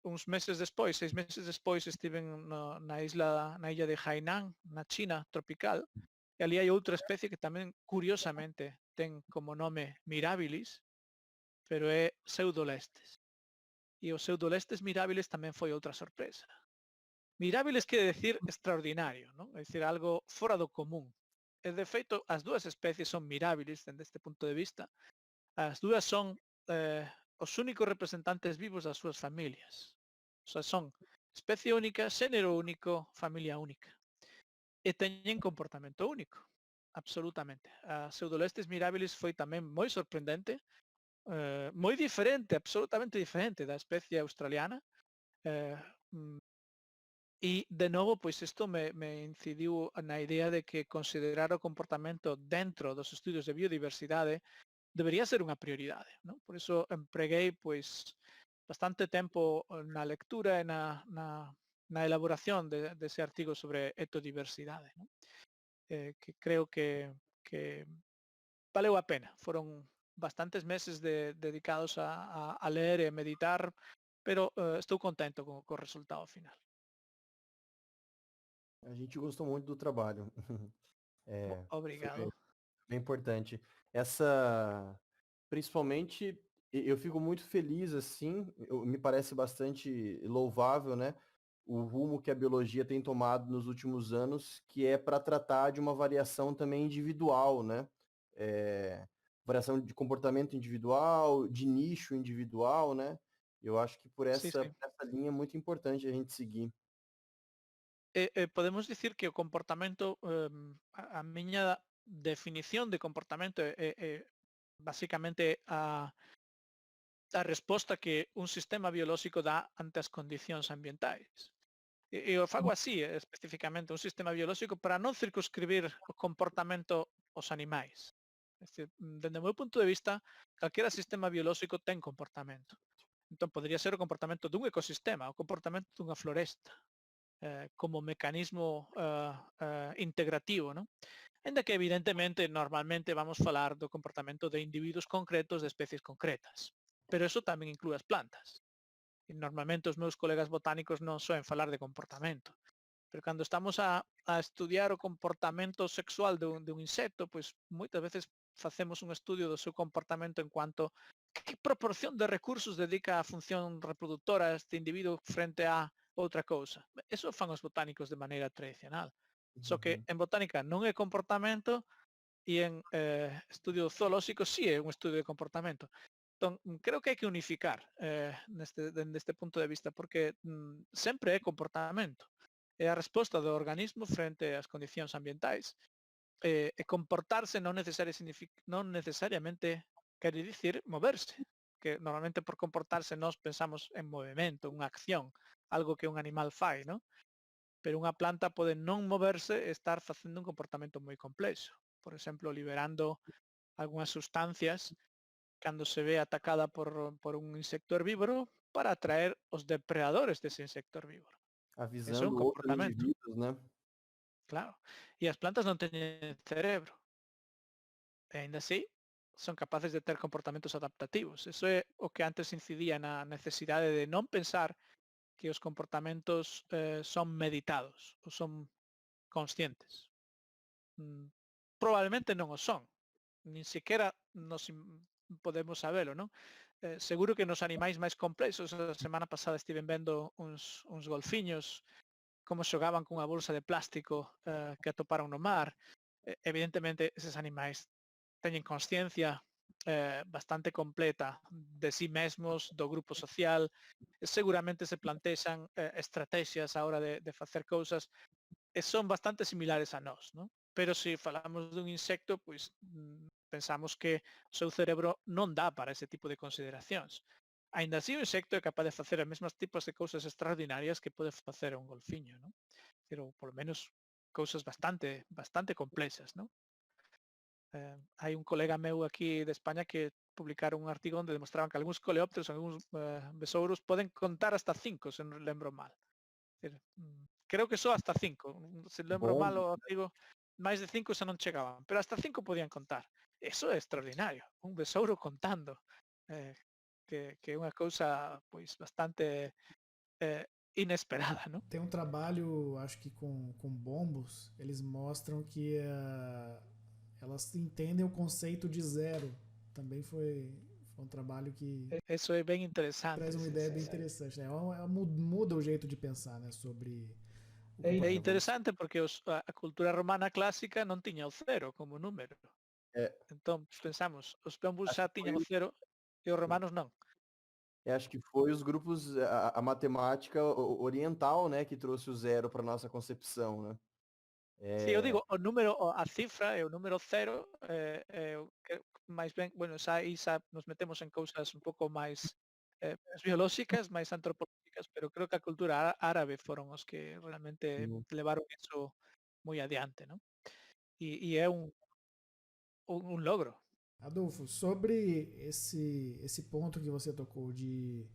uns meses despois, 6 meses despois, estiven na illa de Hainan, na China tropical, e ali hai outra especie que tamén, curiosamente, ten como nome Mirabilis, pero é Pseudolestes. E o Pseudolestes Mirabilis tamén foi outra sorpresa. Mirabilis quere decir extraordinario, non? É dicir, algo fora do común. E de feito, as dúas especies son mirabilis dende este punto de vista. As dúas son os únicos representantes vivos das súas familias. O sea, son especie única, xénero único, familia única. E teñen comportamento único, absolutamente. A Pseudolestes mirabilis foi tamén moi sorprendente, moi diferente, absolutamente diferente da especie australiana, e de novo, pois isto me incidiu na idea de que considerar o comportamento dentro dos estudios de biodiversidade debería ser unha prioridade, non? Por iso empreguei pois bastante tempo na lectura e na elaboración dese artigo sobre etodiversidade, non? Que creo que que valeu a pena. Foron bastantes meses dedicados a ler e meditar, pero estou contento co resultado final. A gente gostou muito do trabalho. É, Obrigado. bem importante. Principalmente, eu fico muito feliz, assim, me parece bastante louvável, né? O rumo que a biologia tem tomado nos últimos anos, que é para tratar de uma variação também individual, né? Variação de comportamento individual, de nicho individual, né? Eu acho que por Sí, sí. essa linha é muito importante a gente seguir. Podemos dicir que o comportamento, a miña definición de comportamento é basicamente a resposta que un sistema biolóxico dá ante as condicións ambientais. E o fago así, especificamente, un sistema biolóxico para non circunscribir o comportamento aos animais. É dicir, dende o meu punto de vista, calquera sistema biolóxico ten comportamento. Entón, podría ser o comportamento dun ecosistema, o comportamento dunha floresta, como mecanismo integrativo, non? Ainda que evidentemente normalmente vamos falar do comportamento de individuos concretos de especies concretas, pero eso tamén inclúe as plantas. E normalmente os meus colegas botánicos non soen falar de comportamento, pero cando estamos a estudiar o comportamento sexual de un insecto, pois moitas veces facemos un estudio do seu comportamento en cuanto que proporción de recursos dedica á función reproductora este individuo frente a outra cousa. Eso fan os botánicos de maneira tradicional. Só que en botánica non é comportamento e en estudio zoolóxico sí é un estudio de comportamento. Entón, creo que hai que unificar deste punto de vista, porque sempre é comportamento. É a resposta do organismo frente ás condicións ambientais. E comportarse non necesariamente quere dicir moverse, que normalmente por comportarse nós pensamos en movimento, unha acción, algo que un animal fai, non? Pero unha planta pode non moverse e estar facendo un comportamento moi complexo. Por exemplo, liberando algunhas sustancias cando se ve atacada por un insecto herbívoro para atraer os depredadores dese insecto herbívoro. Eso é un Avisando outros comportamento, indivíduos, né? claro. E as plantas non teñen cerebro. E aínda así, son capaces de ter comportamentos adaptativos. Eso é o que antes incidía na necesidade de non pensar que os comportamentos son meditados ou son conscientes. Probablemente non o son. Nin sequera podemos sabelo, non? Seguro que nos animais máis complexos, a semana pasada estiven vendo uns golfiños como xogaban cunha bolsa de plástico que atoparon no mar. Evidentemente, eses animais teñen consciencia bastante completa de sí mesmos, do grupo social, seguramente se plantexan estrategias a hora de facer cousas e son bastante similares a nós, non? Pero se falamos dun insecto, pois pensamos que o seu cerebro non dá para ese tipo de consideracións. Aínda así, o insecto é capaz de facer as mesmas tipos de cousas extraordinarias que pode facer un golfiño, non? Pero, por lo menos, cousas bastante complexas, non? Hai un colega meu aquí de España que publicaron un artigo onde demostraban que algúns coleópteros, algúns besouros poden contar hasta 5, se non lembro mal. Creo que só hasta 5. Se lembro Bom, mal o artigo, máis de 5 xa non chegaban, pero hasta 5 podían contar. Eso é extraordinario, un besouro contando, que é unha cousa pois bastante inesperada, non? Tem um trabalho, acho que com bombos, eles mostram que elas entendem o conceito de zero. Também foi um trabalho que Isso é bem interessante. traz uma ideia bem interessante, né? Muda o jeito de pensar, né, sobre É interesante porque a cultura romana clásica non tiña o cero como número. Entón, pensamos, os bombos xa tiñan o cero e os romanos non. Acho que foi os grupos, a matemática oriental, né, que trouxe o zero para nossa concepção, né? Sí, eu digo, o número, a cifra e o número cero, que máis ben, bueno, xa nos metemos en cousas un pouco máis biolóxicas, máis antropológicas, pero creo que a cultura árabe foron os que realmente levaron eso moi adiante, non? E é un logro. Adolfo, sobre esse ponto que você tocou de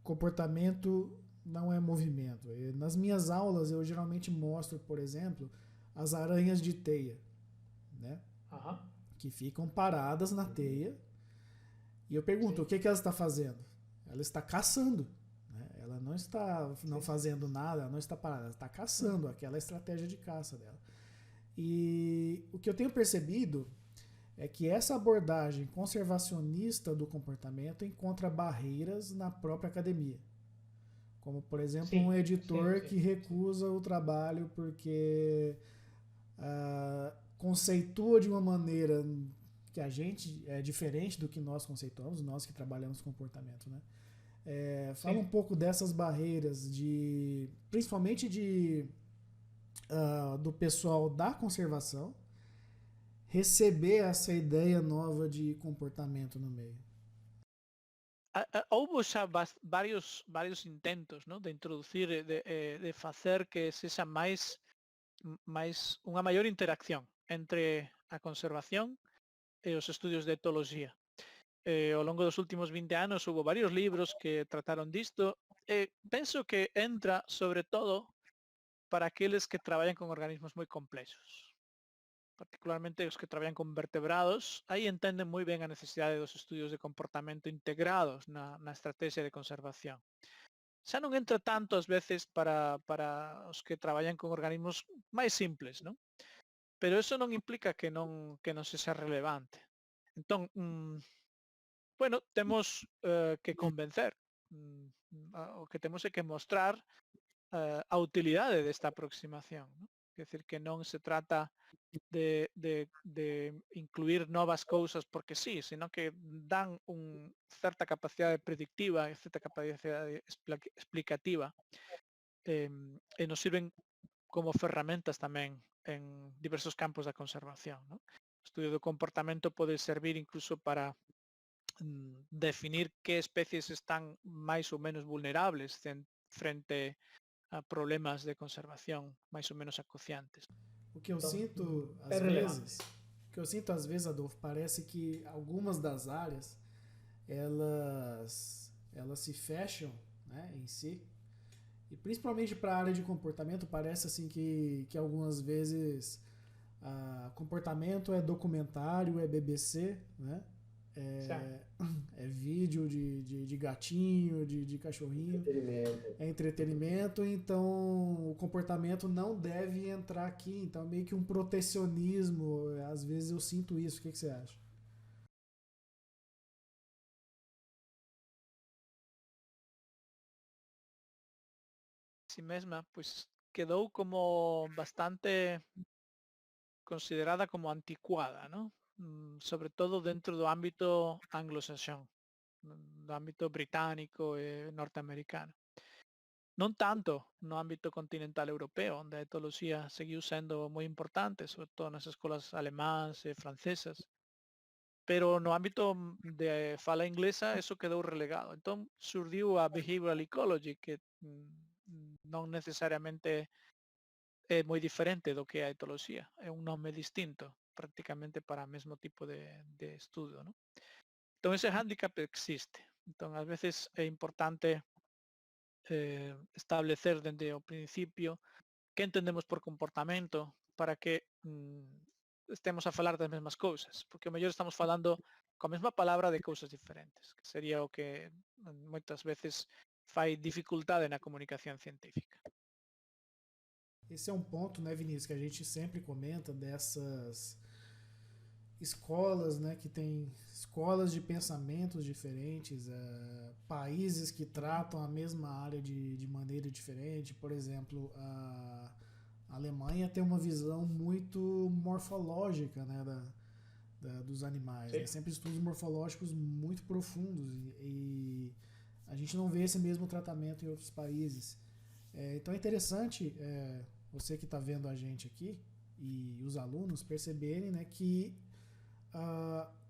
comportamento não é movimento. Nas minhas aulas eu geralmente mostro, por exemplo, as aranhas de teia. né? Aham. Que ficam paradas na teia. E eu pergunto, o que ela está fazendo? Ela está caçando. Né? Ela não está não fazendo nada, ela não está parada, ela está caçando, aquela estratégia de caça dela. E o que eu tenho percebido é que essa abordagem conservacionista do comportamento encontra barreiras na própria academia. Como, por exemplo, um editor que recusa o trabalho porque conceitua de uma maneira que a gente é diferente do que nós conceituamos, nós que trabalhamos comportamento, né? Fala um pouco dessas barreiras, principalmente do pessoal da conservação, receber essa ideia nova de comportamento no meio. Houve xa varios intentos, ¿no? De introducir, de facer que sexa máis unha maior interacción entre a conservación e os estudios de etoloxía. Ao longo dos últimos 20 anos houve varios libros que trataron disto. Penso que entra sobre todo para aqueles que traballan con organismos moi complexos, particularmente os que traballan con vertebrados. Aí entenden moi ben a necesidade dos estudios de comportamento integrados na estrategia de conservación. Xa non entra tanto ás veces para os que traballan con organismos máis simples, non? Pero eso non implica que non sexa relevante. Entón, bueno, temos que convencer, o que temos é que mostrar a utilidade desta aproximación, non? Quer decir que non se trata de incluir novas cousas porque sí, sino que dan certa capacidade predictiva e certa capacidade explicativa, e nos sirven como ferramentas tamén en diversos campos da conservación, ¿no? O estudio do comportamento pode servir incluso para definir que especies están máis ou menos vulnerables frente a problemas de conservación máis ou menos acuciantes. O que eu sinto às vezes, Adolfo, parece que algumas das áreas elas se fecham, né, em si. E principalmente para a área de comportamento, parece assim que algumas vezes comportamento é documentário, é BBC, né? É vídeo de gatinho, de cachorrinho. É entretenimento, então o comportamento não deve entrar aqui. Então meio que um protecionismo, às vezes eu sinto isso. O que você acha? Si mesma, pois quedou como bastante considerada como anticuada, ¿no? Sobre todo dentro do ámbito anglosaxón, do ámbito británico e norteamericano. Non tanto no ámbito continental europeo, onde a etoloxía seguiu sendo moi importante, sobre todo nas escolas alemás e francesas, pero no ámbito de fala inglesa eso quedou relegado. Entón surdiu a behavioral ecology, que non necesariamente é moi diferente do que é a etoloxía, é un nome distinto prácticamente para o mesmo tipo de estudo, ¿no? Entón ese hándicap existe. Entón ás veces é importante establecer dende o principio que entendemos por comportamento para que estemos a falar das mesmas cousas, porque o mellor estamos falando coa mesma palabra de cousas diferentes, que sería o que moitas veces fai dificultade na comunicación científica. Esse é um ponto, né, Vinícius, que a gente sempre comenta dessas escolas, né, que tem escolas de pensamentos diferentes, países que tratam a mesma área de maneira diferente. Por exemplo, a Alemanha tem uma visão muito morfológica, né, dos animais, né? Sempre estudos morfológicos muito profundos e a gente não vê esse mesmo tratamento em outros países. Então é interessante você que está vendo a gente aqui e os alunos perceberem, né, que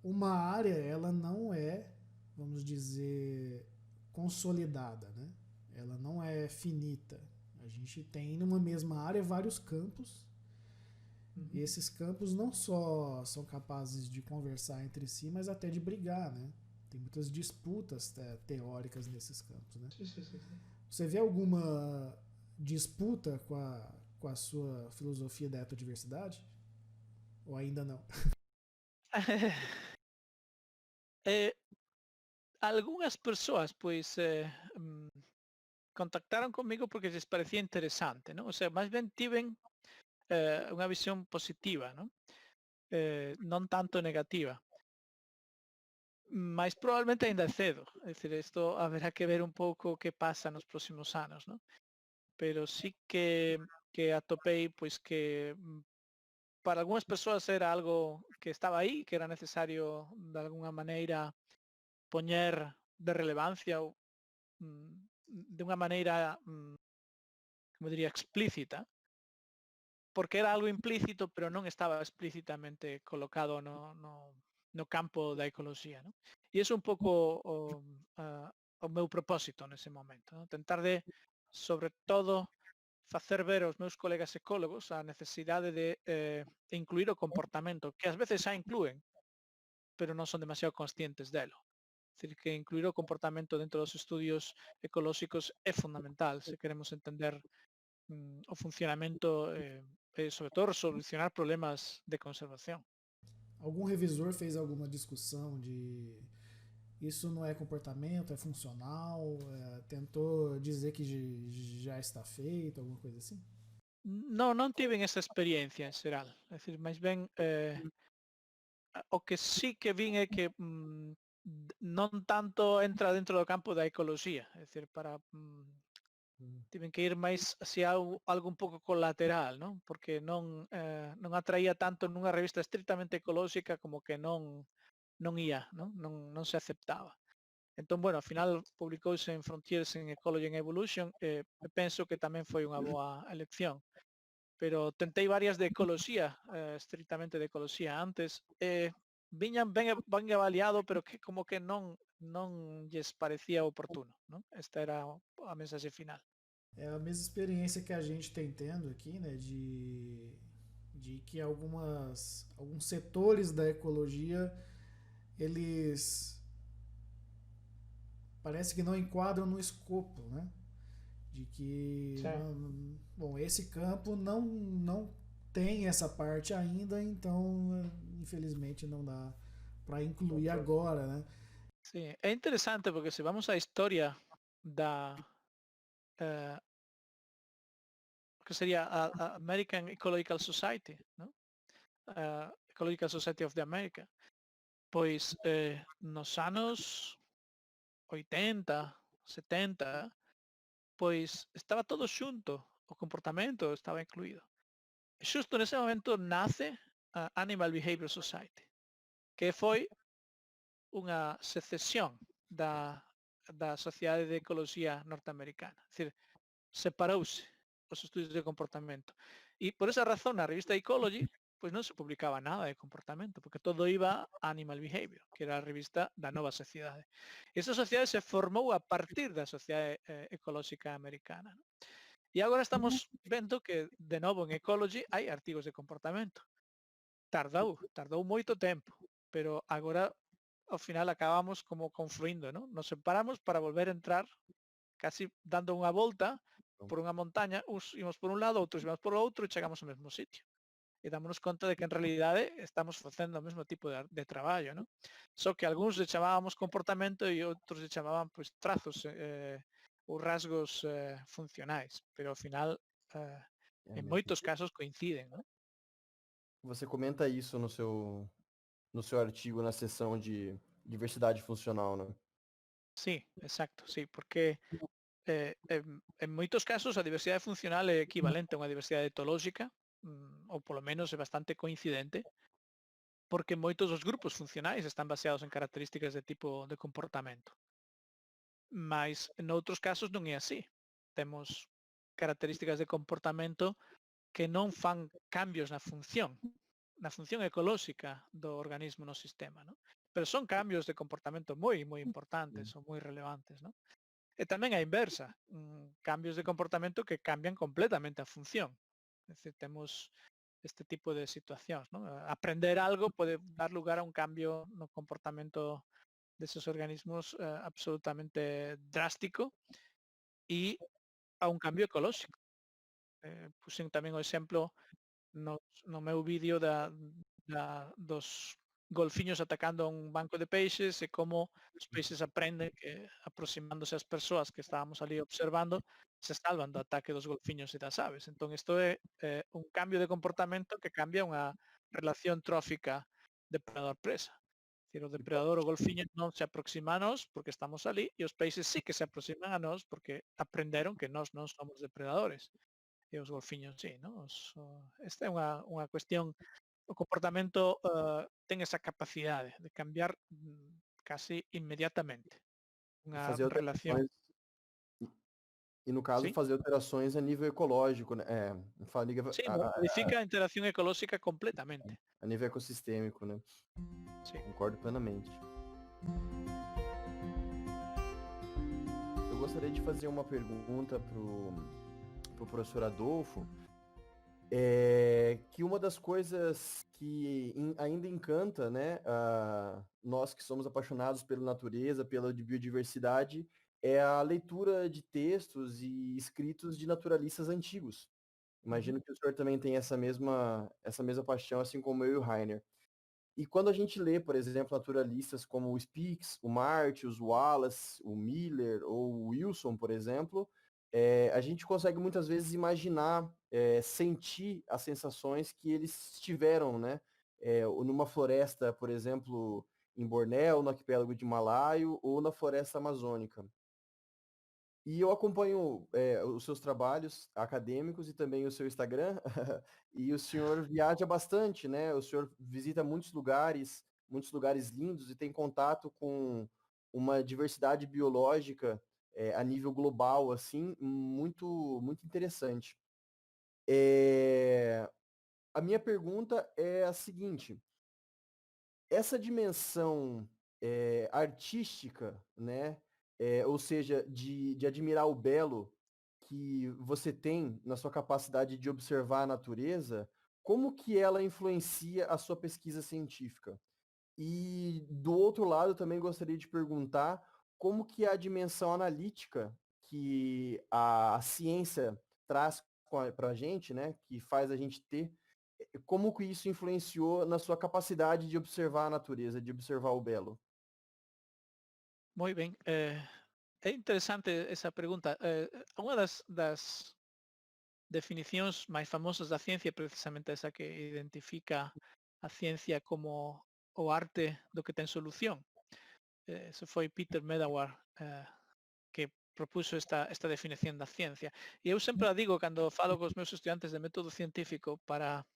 uma área ela não é, vamos dizer, consolidada, né? Ela não é finita. A gente tem numa mesma área vários campos e esses campos não só são capazes de conversar entre si, mas até de brigar, né? Tem muitas disputas teóricas nesses campos, né? Sim. Você vê alguma disputa com a sua filosofia da etodiversidade? Ou ainda não? Eh, Algunhas persoas, pois, contactaron comigo porque lles parecía interesante, non? O sea, máis ben tiven unha visión positiva, non? Non tanto negativa. Mais probablemente aínda é cedo. É dicir, isto haberá que ver un pouco que pasa nos próximos anos, non? Pero sí que atopei, pois que para algunhas persoas era algo que estaba aí, que era necesario de algunha maneira poñer de relevancia ou de unha maneira, como diría, explícita, porque era algo implícito, pero non estaba explícitamente colocado no campo da ecoloxía, non? E iso un pouco o meu propósito nese momento, non? Tentar de, sobre todo, facer ver aos meus colegas ecólogos a necesidade de incluir o comportamento, que ás veces xa inclúen, pero non son demasiado conscientes delo. É dicir, que incluir o comportamento dentro dos estudios ecolóxicos é fundamental se queremos entender o funcionamento e, sobre todo, solucionar problemas de conservación. Algum revisor fez alguma discussão de isso não é comportamento, é funcional, tentou dizer que já está feito, alguma coisa assim? Non tiven esa experiencia en xeral. É dicir, máis ben, o que sí que vin é que non tanto entra dentro do campo da ecoloxía. É dicir, para tiven que ir máis hacia algo un pouco colateral, non? Porque non atraía tanto nunha revista estrictamente ecolóxica como que non ía, non se aceptaba. Entón, bueno, ao final publicouse en Frontiers in Ecology and Evolution e penso que tamén foi unha boa elección. Pero tentei varias de ecoloxía, estrictamente de ecoloxía antes, viñan ben avaliado, pero que como que non lles parecía oportuno, non? Esta era a mensaxe final. É a mesma experiência que a gente tem tendo aqui, né, de que alguns setores da ecologia, eles parece que não enquadram no escopo, né? De que, bom, esse campo não tem essa parte ainda, então, infelizmente, não dá para incluir agora, né? Sí, é interesante porque se vamos á historia da eh, que sería a American Ecological Society, ¿no? Ecological Society of the America, pois nos anos 80, 70, pois estaba todo xunto, o comportamento estaba incluído. E xusto nese momento nace a Animal Behavior Society, que foi unha secesión da Sociedade de Ecoloxía Norteamericana. É dicir, separouse os estudios de comportamento. E por esa razón na revista Ecology pois non se publicaba nada de comportamento, porque todo iba a Animal Behavior, que era a revista da nova sociedade. Esa sociedade se formou a partir da Sociedade Ecolóxica Americana. Non? E agora estamos vendo que, de novo, en Ecology hai artigos de comportamento. Tardou moito tempo, pero agora ao final acabamos como confluindo, non? Nos separamos para volver a entrar casi dando unha volta por unha montaña, uns imos por un lado, outros imos por outro e chegamos ao mesmo sitio. E dámonos conta de que en realidade estamos facendo o mesmo tipo de traballo, non? Só que algúns le chamábamos comportamento e outros le chamaban pois trazos ou rasgos funcionais, pero ao final en moitos casos coinciden, non? Você comenta isso no seu artigo na seção de diversidade funcional, né? Sí, exacto, sí, porque en moitos casos a diversidade funcional é equivalente a unha diversidade etolóxica, ou polo menos é bastante coincidente, porque moitos dos grupos funcionais están baseados en características de tipo de comportamento. Mais noutros casos non é así. Temos características de comportamento que non fan cambios na función ecolóxica do organismo no sistema, ¿no? Pero son cambios de comportamento moi importantes ou moi relevantes, ¿no? E tamén a inversa, cambios de comportamento que cambian completamente a función. É dicir, temos este tipo de situacións, ¿no? Aprender algo pode dar lugar a un cambio no comportamento deses organismos absolutamente drástico e a un cambio ecolóxico. Puxen tamén o exemplo no meu vídeo dos golfiños atacando a un banco de peixes e como os peixes aprenden que aproximándose ás persoas que estábamos ali observando se salvan do ataque dos golfiños e das aves. Entón isto é un cambio de comportamento que cambia unha relación trófica depredador-presa. O depredador, o golfiño, non se aproxima a nós porque estamos ali e os peixes sí que se aproximan a nós porque aprenderon que nós non somos depredadores. E os golfiños sí, non? Esta é unha cuestión, o comportamento ten esa capacidade de cambiar casi inmediatamente. E Unha fazer relación, alterações e no caso sí, fazer alterações a nível ecológico, né, fala sí, modifica a interacción ecolóxica completamente. a nível ecossistêmico, né. Sí. Concordo plenamente. Eu gostaria de fazer uma pergunta pro professor Adolfo, que uma das coisas que ainda encanta, né, nós que somos apaixonados pela natureza, pela biodiversidade, é a leitura de textos e escritos de naturalistas antigos. Uhum. Imagino que o senhor também tem essa mesma paixão, assim como eu e o Rainer. E quando a gente lê, por exemplo, naturalistas como o Spix, o Martius, o Wallace, o Miller ou o Wilson, por exemplo, a gente consegue muitas vezes imaginar, sentir as sensações que eles tiveram, né? Ou numa floresta, por exemplo, em Bornéu, no arquipélago de Malaio ou na floresta amazônica. E eu acompanho, os seus trabalhos acadêmicos e também o seu Instagram, e o senhor viaja bastante, né, o senhor visita muitos lugares lindos e tem contato com uma diversidade biológica, a nível global, assim, muito interessante. A minha pergunta é a seguinte: essa dimensão, artística, né, ou seja, de admirar o belo que você tem na sua capacidade de observar a natureza, como que ela influencia a sua pesquisa científica? E do outro lado, também gostaria de perguntar como que a dimensão analítica que a ciência traz para a gente, né, que faz a gente ter, como que isso influenciou na sua capacidade de observar a natureza, de observar o belo? Moi ben. É interesante esa pregunta. Unha das definicións máis famosas da ciencia é precisamente esa que identifica a ciencia como o arte do que ten solución. Ese foi Peter Medawar, que propuso esta definición da ciencia. E eu sempre a digo cando falo cos meus estudiantes de método científico para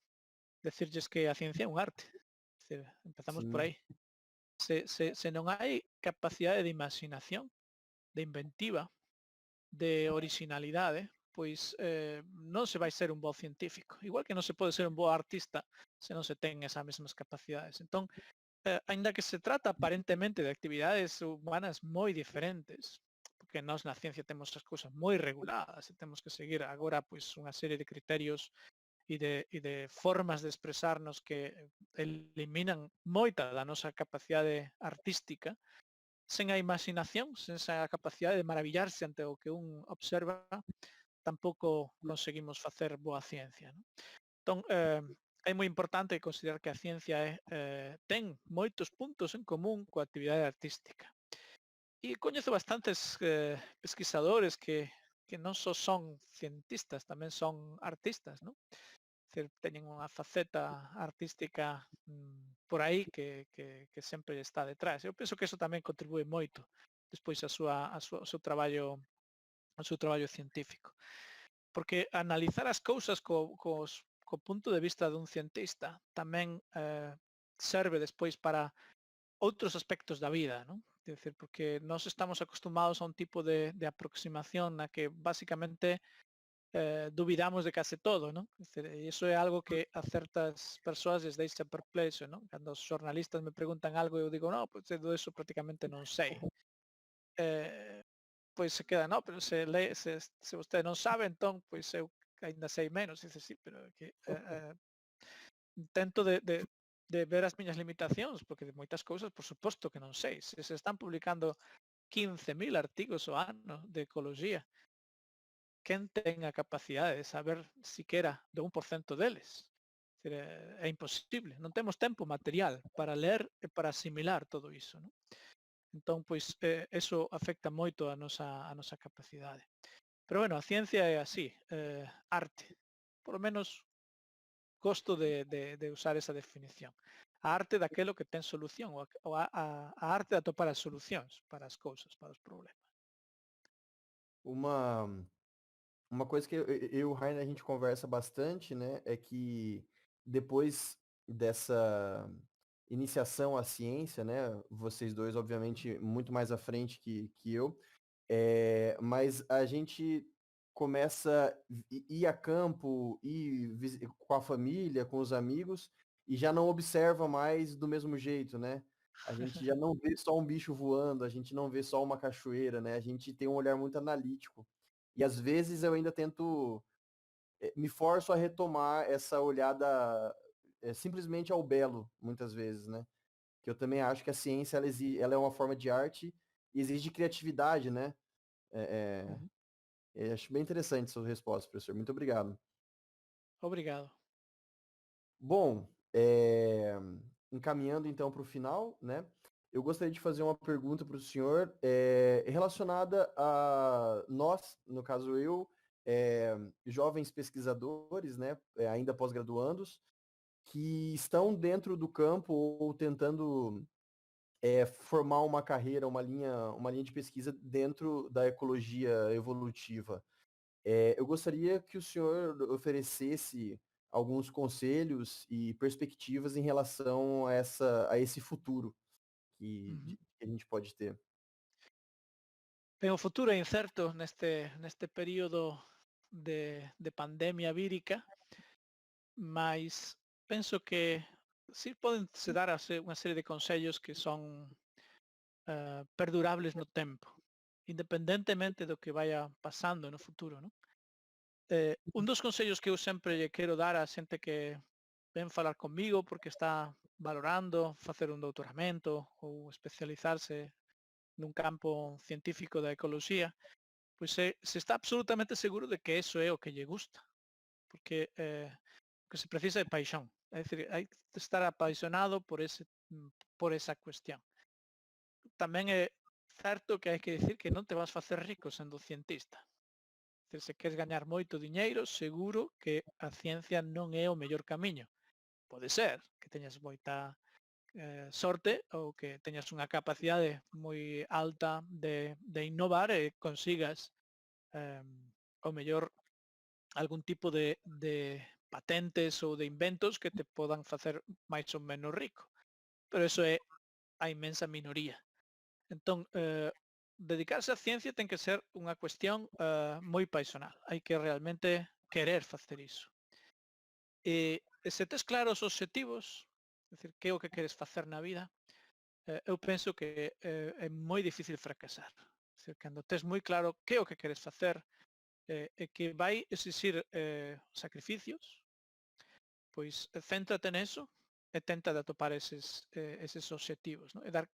decirlles que a ciencia é un arte. Dicir, empezamos por Sim, aí. Se non hai capacidade de imaginación, de inventiva, de originalidade, pois non se vai ser un bo científico. Igual que non se pode ser un bo artista se non se ten esas mesmas capacidades. Entón, aínda que se trata aparentemente de actividades humanas moi diferentes, porque nós na ciencia temos as cousas moi reguladas e temos que seguir agora pois unha serie de criterios e de formas de expresarnos que eliminan moita da nosa capacidade artística, sen a imaginación, sen esa capacidade de maravillarse ante o que un observa, tampouco conseguimos facer boa ciencia. Non? Entón, é moi importante considerar que a ciencia ten moitos puntos en común coa actividade artística. E coñezo bastantes pesquisadores que non só son cientistas, tamén son artistas, non? Decir, teñen unha faceta artística por aí que sempre está detrás. Eu penso que eso tamén contribúe moito despois ao seu traballo científico. Porque analizar as cousas co punto de vista dun cientista tamén serve despois para outros aspectos da vida, non? É dicir, porque nós estamos acostumados a un tipo de aproximación na que basicamente duvidamos de case todo, non? E iso é algo que a certas persoas les deixa perplexo, non? Cando os xornalistas me preguntan algo eu digo, no, pois do eso prácticamente non sei. Pois se queda, no, pero se vostede non sabe, entón, pois eu aínda sei menos. Dice, sí, pero é que intento de ver as miñas limitacións, porque de moitas cousas, por suposto que non sei. Se están publicando 15.000 artigos ao ano de ecoloxía, quen ten a capacidade de saber siquera do 1% deles? É imposible, non temos tempo material para ler e para asimilar todo iso, non? Entón, pois, eso afecta moito a nosa capacidade. Pero bueno, a ciencia é así, arte. Por lo menos gosto de usar esa definición. A arte daquelo que ten solución, ou a arte de atopar as solucións para as cousas, para os problemas. Uma, uma coisa que eu e o Rainer a gente conversa bastante, né, é que depois dessa iniciação à ciência, né, vocês dois, obviamente, muito mais à frente que eu, mas a gente começa a ir a campo, com a família, com os amigos, e já não observa mais do mesmo jeito, né? A gente já não vê só um bicho voando, a gente não vê só uma cachoeira, né? A gente tem um olhar muito analítico. E às vezes eu ainda tento, me forço a retomar essa olhada simplesmente ao belo, muitas vezes, né? Que eu também acho que a ciência ela é uma forma de arte e exige criatividade, né? É, Uhum. acho bem interessante sua resposta, professor. Muito obrigado. Obrigado. Bom, encaminhando então para o final, né? Eu gostaria de fazer uma pergunta para o senhor relacionada a nós, no caso eu, jovens pesquisadores, né? Ainda pós-graduandos, que estão dentro do campo ou tentando formar uma carreira, uma linha de pesquisa dentro da ecologia evolutiva. Eu gostaria que o senhor oferecesse alguns conselhos e perspectivas em relação a esse futuro Uhum. que a gente pode ter. Ben, o futuro é incerto neste período de pandemia vírica, mas penso que sí poden se dar unha serie de consellos que son perdurables no tempo, independentemente do que vaya pasando no futuro, non? Un dos consellos que eu sempre lle quero dar a xente que ven falar comigo porque está valorando facer un doutoramento ou especializarse nun campo científico da ecoloxía, pois se está absolutamente seguro de que eso é o que lle gusta, porque o que se precisa é paixón, é dicir, hai que estar apaixonado por esa cuestión. Tamén é certo que hai que dicir que non te vas facer rico sendo cientista. Dicir, se queres gañar moito diñeiro, seguro que a ciencia non é o mellor camiño. Pode ser que teñas moita sorte ou que teñas unha capacidade moi alta de innovar e consigas o mellor algún tipo de patentes ou de inventos que te podan facer máis ou menos rico. Pero eso é a inmensa minoría. Entón, dedicarse á ciencia ten que ser unha cuestión moi paixonal. Hai que realmente querer facer iso. E se tes claros os obxectivos, é dicir, que é o que queres facer na vida, eu penso que é moi difícil fracasar. É dicir, cando tes moi claro que é o que queres facer e que vai exixir sacrificios, pois céntrate neso e tenta de atopar eses obxectivos, non? E dar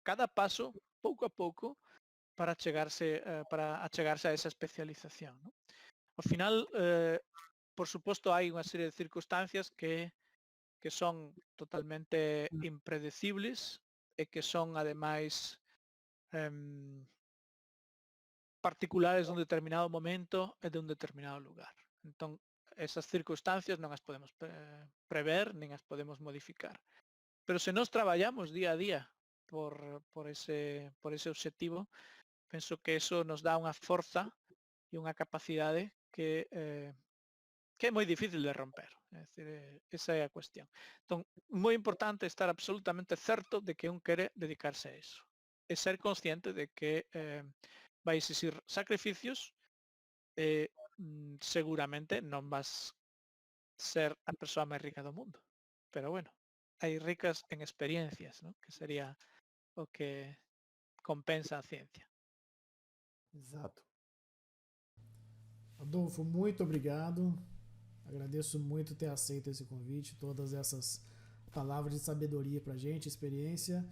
cada paso, pouco a pouco, para achegarse a esa especialización, non? Ao final, por suposto, hai unha serie de circunstancias que son totalmente impredecibles e que son ademais particulares dun determinado momento e dun determinado lugar. Entón, esas circunstancias non as podemos prever, nin as podemos modificar. Pero se nós traballamos día a día por ese obxectivo, penso que eso nos dá unha forza e unha capacidade que é moi difícil de romper. É dicir, esa é a cuestión. Entón, moi importante estar absolutamente certo de que un quere dedicarse a eso. E ser consciente de que vai exixir sacrificios e seguramente non vas ser a persoa máis rica do mundo. Pero bueno, hai ricas en experiencias, ¿no? Que sería o que compensa a ciencia. Exato. Adolfo, muito obrigado. Agradeço muito ter aceito esse convite, todas essas palavras de sabedoria pra gente, experiência.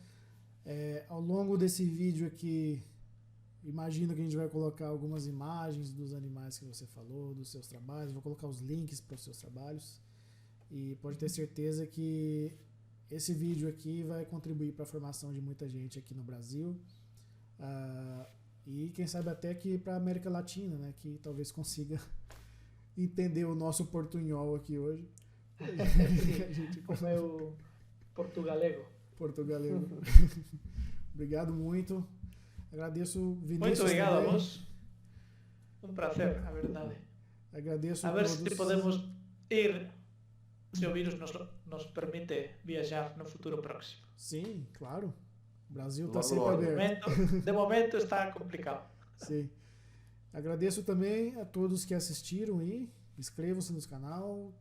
Ao longo desse vídeo aqui, imagino que a gente vai colocar algumas imagens dos animais que você falou, dos seus trabalhos, vou colocar os links para os seus trabalhos. E pode ter certeza que esse vídeo aqui vai contribuir para a formação de muita gente aqui no Brasil. E quem sabe até que para a América Latina, né? Que talvez consiga entender o nosso portunhol aqui hoje. Como é o portugalego. Portugalego. Obrigado muito. Agradeço, Vinícius. Muito obrigado também. a vos. Um prazer, a verdade. Agradeço A ver se todos. podemos ir, se o vírus nos permite viajar no futuro próximo. Sim, claro. O Brasil está Logo, sempre logo. aberto. De momento está complicado. Sim. Agradeço também a todos que assistiram aí. Inscrevam-se no canal,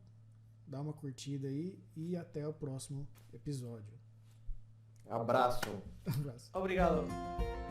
dá uma curtida aí e até o próximo episódio. Abraço. Um abraço. Obrigado.